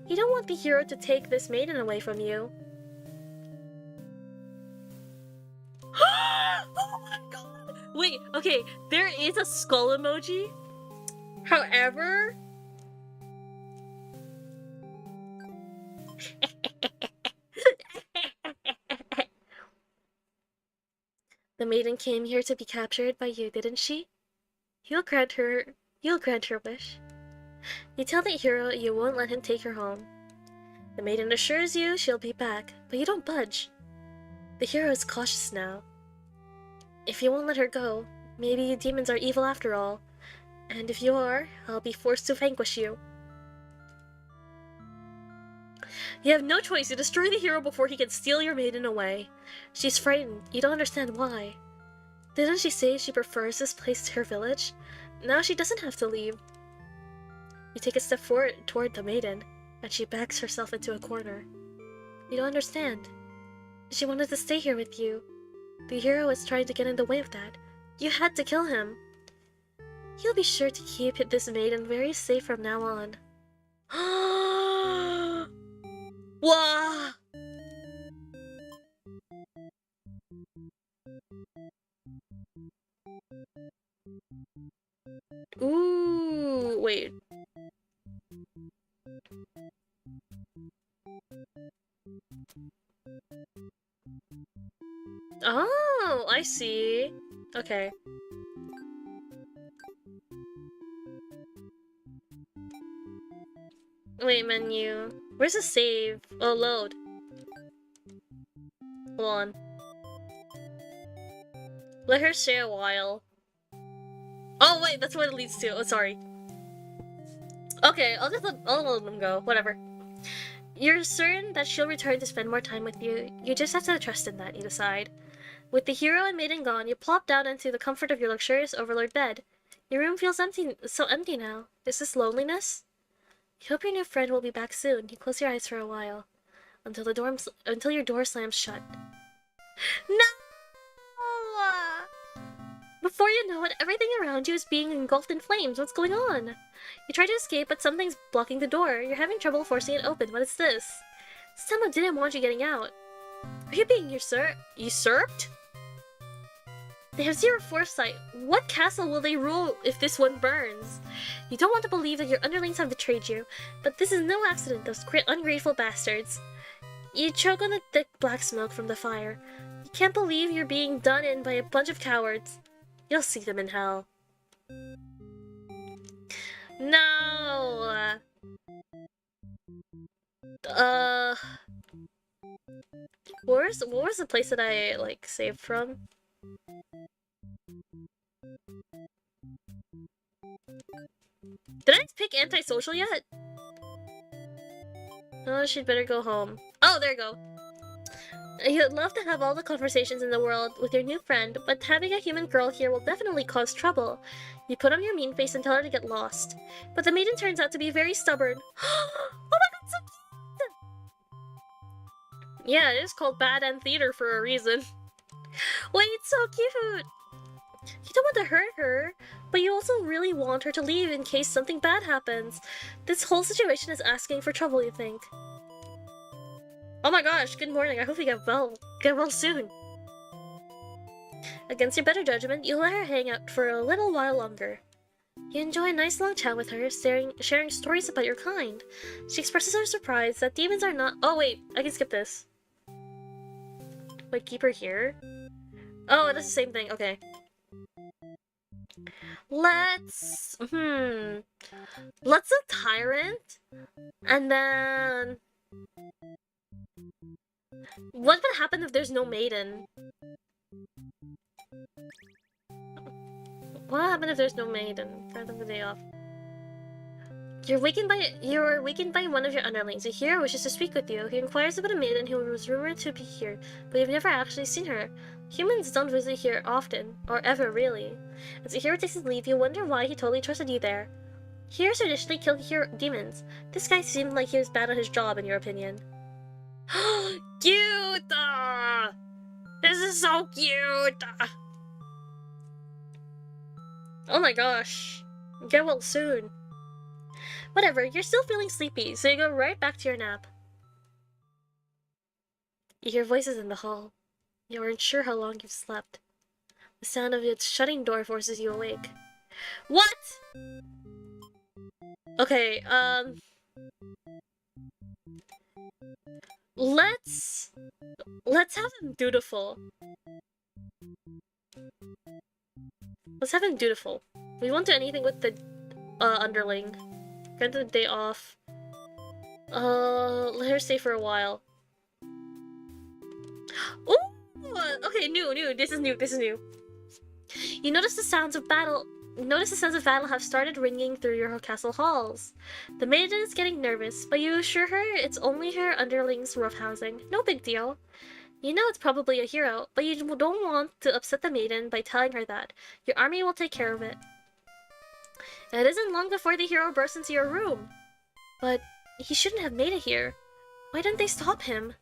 You don't want the hero to take this maiden away from you. Oh my god! Wait, okay, there is a skull emoji. However... The maiden came here to be captured by you, didn't she? You'll grant her wish. You tell the hero you won't let him take her home. The maiden assures you she'll be back, but you don't budge. The hero is cautious now. If you won't let her go, maybe you demons are evil after all. And if you are, I'll be forced to vanquish you. You have no choice. You destroy the hero before he can steal your maiden away. She's frightened. You don't understand why. Didn't she say she prefers this place to her village? Now she doesn't have to leave. You take a step forward toward the maiden, and she backs herself into a corner. You don't understand. She wanted to stay here with you. The hero was trying to get in the way of that. You had to kill him. You'll be sure to keep this maiden very safe from now on. Wah! Ooh, wait. Oh, I see. Okay. Wait, menu. Where's the save? Oh, load. Hold on. Let her stay a while. Oh wait, that's what it leads to. Oh, sorry. Okay, I'll let them go. Whatever. You're certain that she'll return to spend more time with you. You just have to trust in that, you decide. With the hero and maiden gone, you plop down into the comfort of your luxurious overlord bed. Your room feels empty, so empty now. Is this loneliness? You hope your new friend will be back soon. You close your eyes for a while, until your door slams shut. No! Before you know it, everything around you is being engulfed in flames. What's going on? You try to escape, but something's blocking the door. You're having trouble forcing it open. What is this? Someone didn't want you getting out. Are you being usurped? They have zero foresight. What castle will they rule if this one burns? You don't want to believe that your underlings have betrayed you, but this is no accident, those ungrateful bastards. You choke on the thick black smoke from the fire. You can't believe you're being done in by a bunch of cowards. You'll see them in hell. No! What was the place that I, like, saved from? Did I pick antisocial yet? Oh, she'd better go home. Oh, there you go. You'd love to have all the conversations in the world with your new friend, but having a human girl here will definitely cause trouble. You put on your mean face and tell her to get lost. But the maiden turns out to be very stubborn. Oh my god, so cute! Yeah, it is called Bad End Theater for a reason. Wait, it's so cute! You don't want to hurt her, but you also really want her to leave in case something bad happens. This whole situation is asking for trouble, you think. Oh my gosh, good morning. I hope you get well soon. Against your better judgment, you let her hang out for a little while longer. You enjoy a nice long chat with her, sharing stories about your kind. She expresses her surprise that demons are not— Oh wait, I can skip this. Wait, keep her here? Oh, it does the same thing. Okay. Let's a tyrant, and then what would happen if there's no maiden? What happened if there's no maiden? Start the day off. You're awakened by one of your underlings. A hero wishes to speak with you. He inquires about a maiden who was rumored to be here, but you've never actually seen her. Humans don't visit here often, or ever really. As the hero takes his leave, you wonder why he totally trusted you there. Heroes traditionally kill demons. This guy seemed like he was bad at his job, in your opinion. Cute! This is so cute! Oh my gosh. Get well soon. Whatever, you're still feeling sleepy, so you go right back to your nap. You hear voices in the hall. You aren't sure how long you've slept. The sound of its shutting door forces you awake. What?! Okay, Let's have him dutiful. Let's have him dutiful. We won't do anything with the underling. Grant the day off. Let her stay for a while. Ooh! Okay, new. This is new. You notice the sounds of battle have started ringing through your castle halls. The maiden is getting nervous, but you assure her it's only her underling's roughhousing. No big deal. You know it's probably a hero, but you don't want to upset the maiden by telling her that. Your army will take care of it. And it isn't long before the hero bursts into your room. But he shouldn't have made it here. Why didn't they stop him?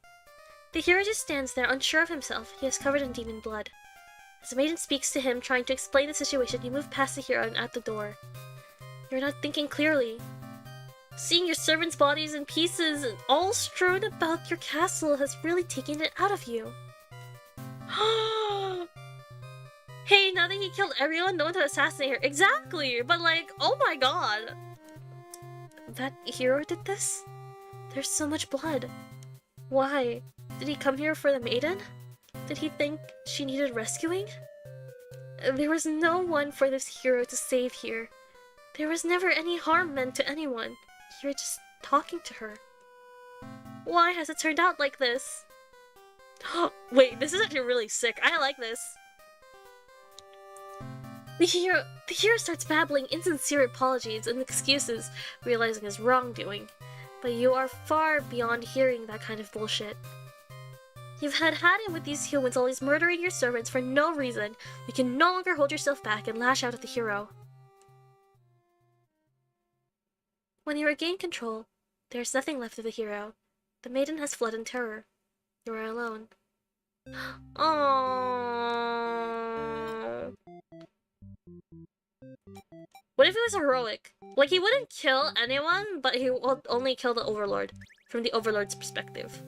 The hero just stands there, unsure of himself. He is covered in demon blood. As the maiden speaks to him, trying to explain the situation, you move past the hero and out the door. You're not thinking clearly. Seeing your servants' bodies in pieces, all strewn about your castle, has really taken it out of you. Hey, now that he killed everyone, no one to assassinate her. Exactly! But like, oh my god! That hero did this? There's so much blood. Why? Did he come here for the maiden? Did he think she needed rescuing? There was no one for this hero to save here. There was never any harm meant to anyone. You were just talking to her. Why has it turned out like this? Wait, this is actually really sick. I like this. The hero starts babbling insincere apologies and excuses, realizing his wrongdoing. But you are far beyond hearing that kind of bullshit. You've had it with these humans always murdering your servants for no reason. You can no longer hold yourself back and lash out at the hero. When you regain control, there is nothing left of the hero. The maiden has fled in terror. You are alone. Aww. What if it was heroic? Like, he wouldn't kill anyone, but he would only kill the Overlord, from the Overlord's perspective.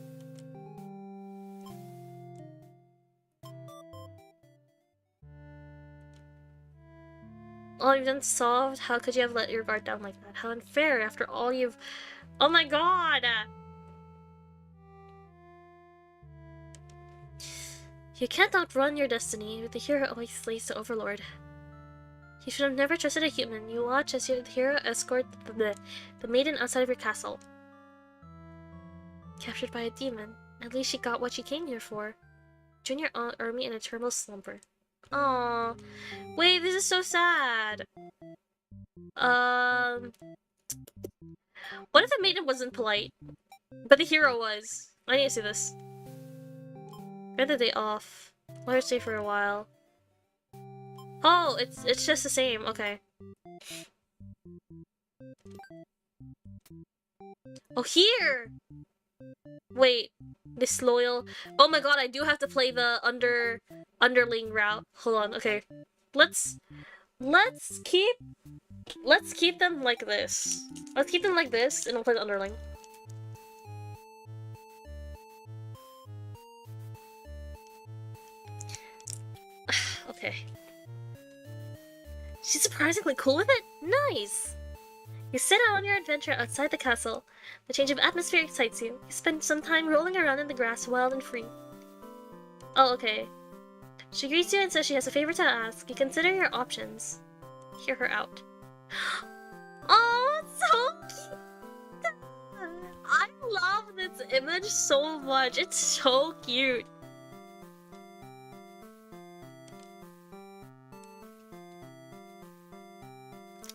All you've done solved? How could you have let your guard down like that? How unfair after all you've... Oh my god! You can't outrun your destiny, but the hero always slays the Overlord. You should have never trusted a human. You watch as your hero escort the maiden outside of your castle. Captured by a demon. At least she got what she came here for. Join your army in a terminal slumber. Aww. Wait, this is so sad. What if the maiden wasn't polite? But the hero was. I need to see this. Get the day off. Let her stay for a while. Oh, it's just the same. Okay. Oh, here! Wait, disloyal. Oh my god, I do have to play the underling route. Hold on. Okay. Let's keep them like this. Let's keep them like this, and I'll play the underling. Okay. She's surprisingly cool with it? Nice! You set out on your adventure outside the castle. The change of atmosphere excites you. You spend some time rolling around in the grass, wild and free. Oh, okay. She greets you and says she has a favor to ask. You consider your options. Hear her out. Oh, so cute! I love this image so much. It's so cute.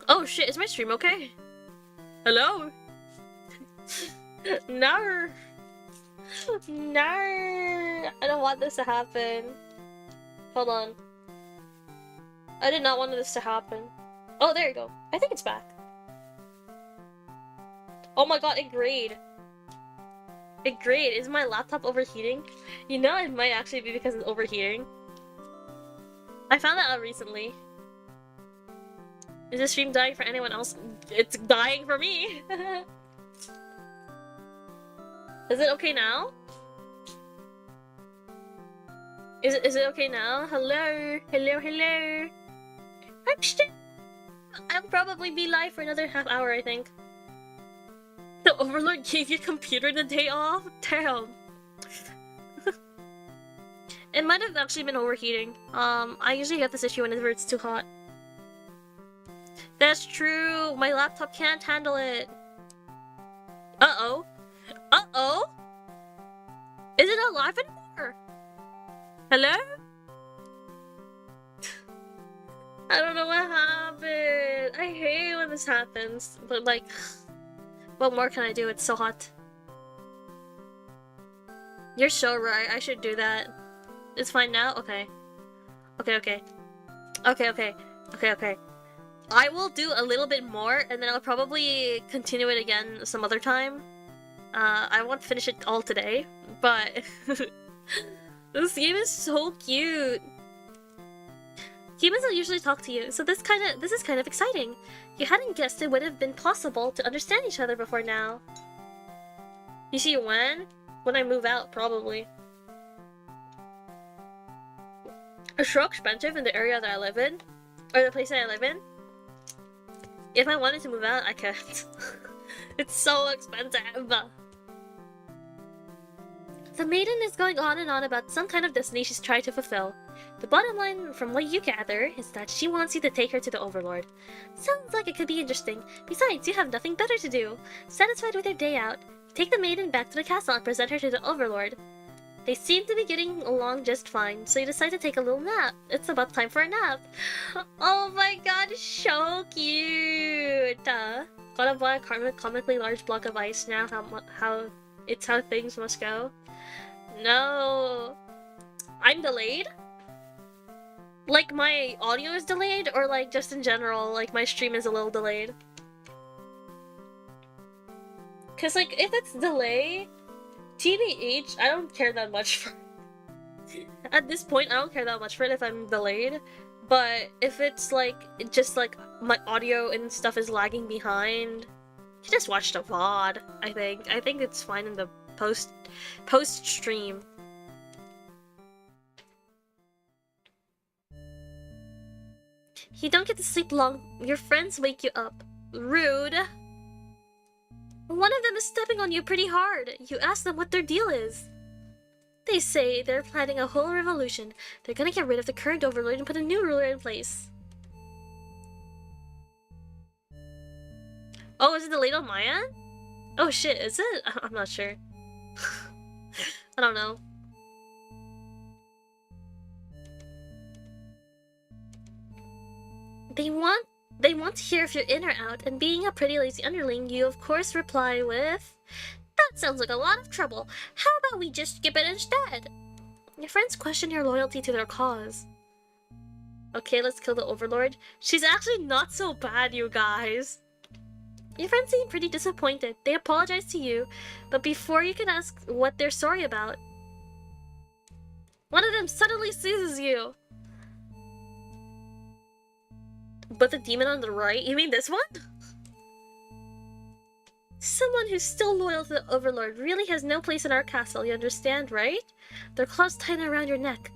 Oh shit, is my stream okay? Hello? No! No! I don't want this to happen. Hold on. I did not want this to happen. Oh, there you go. I think it's back. Oh my god, it grayed. It grayed. Is my laptop overheating? You know, it might actually be because it's overheating. I found that out recently. Is the stream dying for anyone else? It's dying for me! Is it okay now? Is it okay now? Hello? Hello, hello? I'm still... I'll probably be live for another half hour, I think. The Overlord gave your computer the day off? Damn! It might have actually been overheating. I usually get this issue whenever it's too hot. That's true! My laptop can't handle it! Uh-oh! Uh-oh! Is it alive anymore? Hello? I don't know what happened! I hate when this happens, but like... What more can I do? It's so hot. You're so right, I should do that. It's fine now? Okay. Okay, okay. Okay, okay. Okay, okay. I will do a little bit more, and then I'll probably continue it again some other time. I won't finish it all today, but... This game is so cute! Humans don't usually talk to you, so this is kind of exciting. You hadn't guessed it would have been possible to understand each other before now. You see when? When I move out, probably. It's so expensive in the area that I live in, or the place that I live in. If I wanted to move out, I can't. It's so expensive. The maiden is going on and on about some kind of destiny she's trying to fulfill. The bottom line, from what you gather, is that she wants you to take her to the Overlord. Sounds like it could be interesting. Besides, you have nothing better to do. Satisfied with your day out, take the maiden back to the castle and present her to the Overlord. They seem to be getting along just fine, so you decide to take a little nap. It's about time for a nap. Oh my god, so cute! Gotta buy a comically large block of ice now. How things must go. No, I'm delayed. Like my audio is delayed, or like just in general, like my stream is a little delayed. Cause like if it's delay, TBH, I don't care that much for. At this point, I don't care that much for it if I'm delayed. But if it's like just like my audio and stuff is lagging behind, you just watch the VOD. I think it's fine in the post stream. You don't get to sleep long. Your friends wake you up. Rude. One of them is stepping on you pretty hard. You ask them what their deal is. They say they're planning a whole revolution. They're gonna get rid of the current overlord and put a new ruler in place. Oh, is it delayed on my end? Oh shit, is it? I'm not sure. I don't know. They want to hear if you're in or out, and being a pretty lazy underling, you of course reply with, "That sounds like a lot of trouble. How about we just skip it instead?" Your friends question your loyalty to their cause. Okay, let's kill the overlord. She's actually not so bad, you guys. Your friends seem pretty disappointed. They apologize to you, but before you can ask what they're sorry about, one of them suddenly seizes you. But the demon on the right? You mean this one? Someone who's still loyal to the Overlord really has no place in our castle, you understand, right? Their claws tighten around your neck.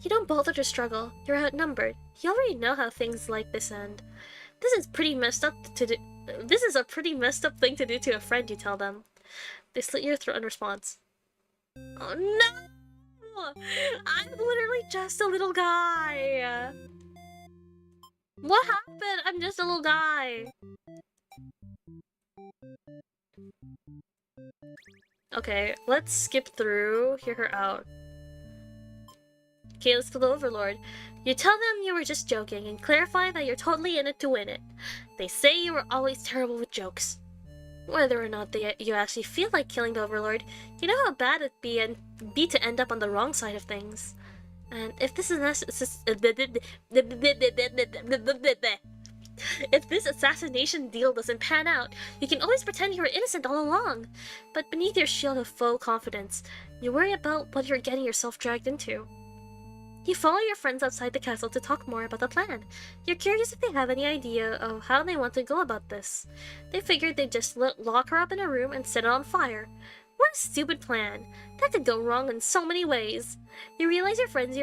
You don't bother to struggle. You're outnumbered. You already know how things like this end. This is pretty messed up to do. This is a pretty messed up thing to do to a friend, you tell them. They slit your throat in response. Oh no! I'm literally just a little guy! What happened? I'm just a little guy. Okay, let's skip through, hear her out. Okay, let's kill the Overlord. You tell them you were just joking and clarify that you're totally in it to win it. They say you were always terrible with jokes. Whether or not you actually feel like killing the Overlord, you know how bad it'd be to end up on the wrong side of things. And if this assassination deal doesn't pan out, you can always pretend you were innocent all along. But beneath your shield of faux confidence, you worry about what you're getting yourself dragged into. You follow your friends outside the castle to talk more about the plan. You're curious if they have any idea of how they want to go about this. They figured they'd just lock her up in a room and set it on fire. What a stupid plan. That could go wrong in so many ways. You realize your friends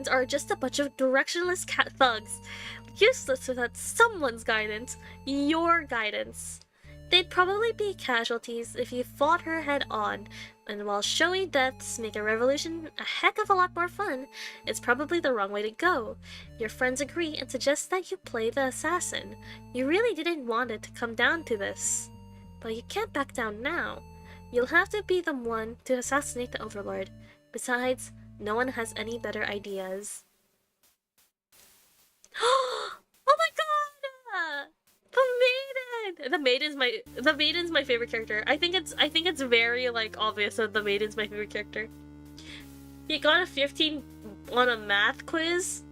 are just a bunch of directionless cat thugs, useless without someone's guidance, your guidance. They'd probably be casualties if you fought her head on, and while showy deaths make a revolution a heck of a lot more fun, it's probably the wrong way to go. Your friends agree and suggest that you play the assassin. You really didn't want it to come down to this. But you can't back down now. You'll have to be the one to assassinate the Overlord. Besides, no one has any better ideas. Oh my god! The maiden's my favorite character. I think it's very like obvious that the maiden's my favorite character. You got a 15 on a math quiz?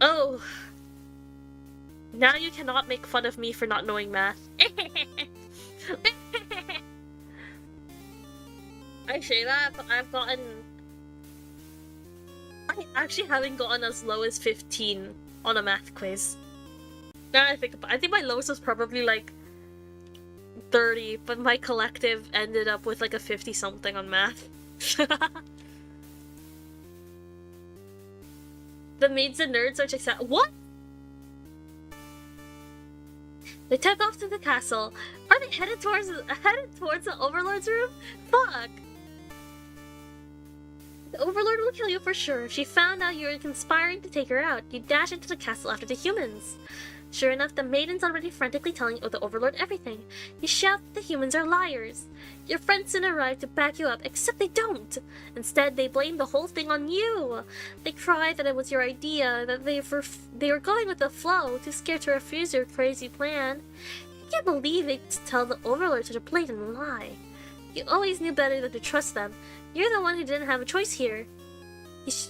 Oh. Now you cannot make fun of me for not knowing math. I say that, but I actually haven't gotten as low as 15 on a math quiz. Now I think my lowest was probably like 30, but my collective ended up with like a 50 something on math. The maids and nerds are just what? They took off to the castle. Are they headed towards the Overlord's room? Fuck! The Overlord will kill you for sure. If she found out you were conspiring to take her out, you'd dash into the castle after the humans. Sure enough, the maiden's already frantically telling the Overlord everything. You shout that the humans are liars. Your friends soon arrive to back you up, except they don't. Instead, they blame the whole thing on you. They cry that it was your idea, that they were going with the flow, too scared to refuse your crazy plan. I can't believe they tell the Overlord such a blatant lie. You always knew better than to trust them. You're the one who didn't have a choice here.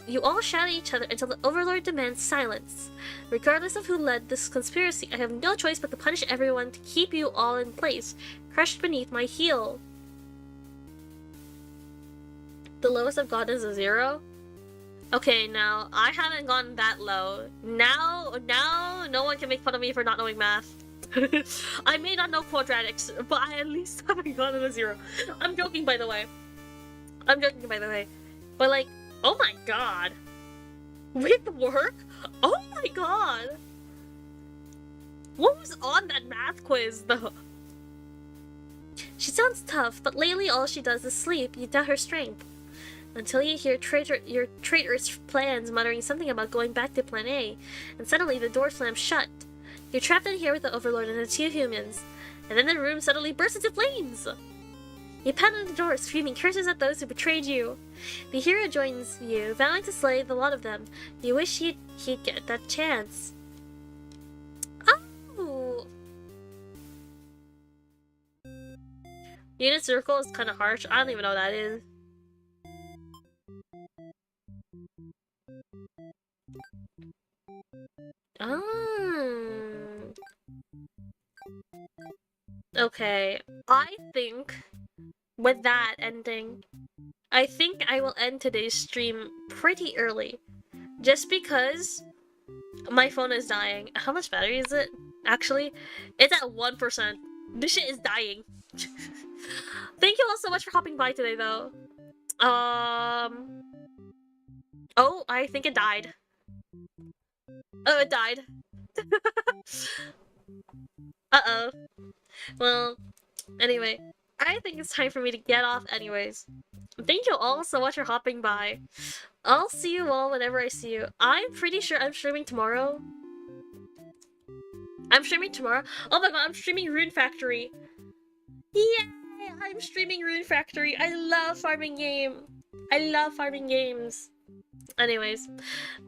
You all shout at each other until the Overlord demands silence. Regardless of who led this conspiracy, I have no choice but to punish everyone to keep you all in place, crushed beneath my heel. The lowest I've gotten is a 0? Okay, now, I haven't gone that low. Now, no one can make fun of me for not knowing math. I may not know quadratics, but I at least haven't gotten a 0. I'm joking, by the way. But like, oh my god. With work? Oh my god. What was on that math quiz, though? She sounds tough, but lately all she does is sleep. You doubt her strength. Until you hear your traitorous plans muttering something about going back to Plan A, and suddenly the door slams shut. You're trapped in here with the Overlord and the 2 humans, and then the room suddenly bursts into flames! You pound on the door, screaming curses at those who betrayed you. The hero joins you, vowing to slay the lot of them. You wish he'd get that chance. Oh! Unit circle is kind of harsh. I don't even know what that is. Oh. Okay, I think with that ending, I think I will end today's stream pretty early. Just because my phone is dying. How much battery is it? Actually, it's at 1%. This shit is dying. Thank you all so much for hopping by today, though. Oh, I think it died. Oh, it died. Uh-oh. Well, anyway, I think it's time for me to get off anyways. Thank you all so much for hopping by. I'll see you all whenever I see you. I'm pretty sure I'm streaming tomorrow. Oh my god, I'm streaming Rune Factory. Yay! I'm streaming Rune Factory. I love farming games. Anyways,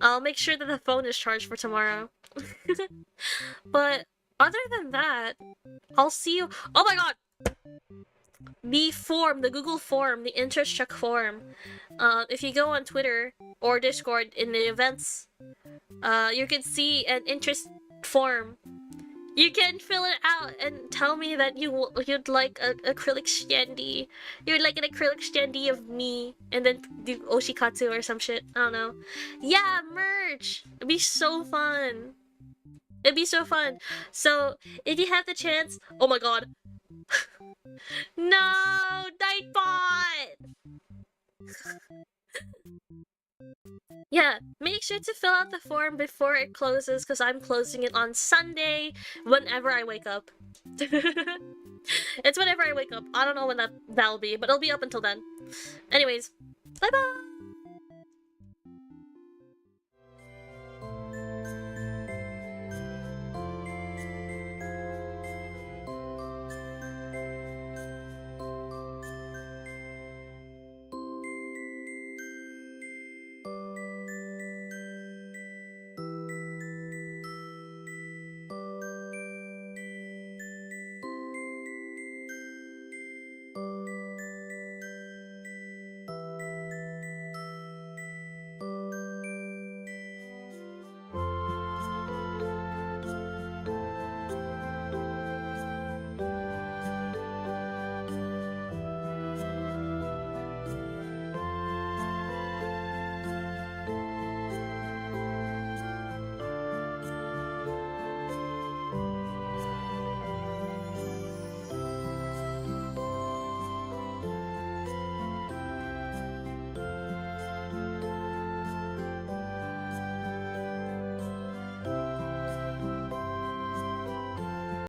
I'll make sure that the phone is charged for tomorrow. But other than that, I'll see you. Oh my god! The Google form, the interest check form. If you go on Twitter or Discord in the events, you can see an interest form. You can fill it out and tell me that you'd like an acrylic shandy. You'd like an acrylic shandy of me, and then do oshikatsu or some shit. I don't know. Yeah, merch! It'd be so fun. So, if you have the chance... Oh my god. No! Nightbot! Yeah, make sure to fill out the form before it closes, because I'm closing it on Sunday, whenever I wake up. It's whenever I wake up. I don't know when that'll be, but it'll be up until then. Anyways, bye-bye!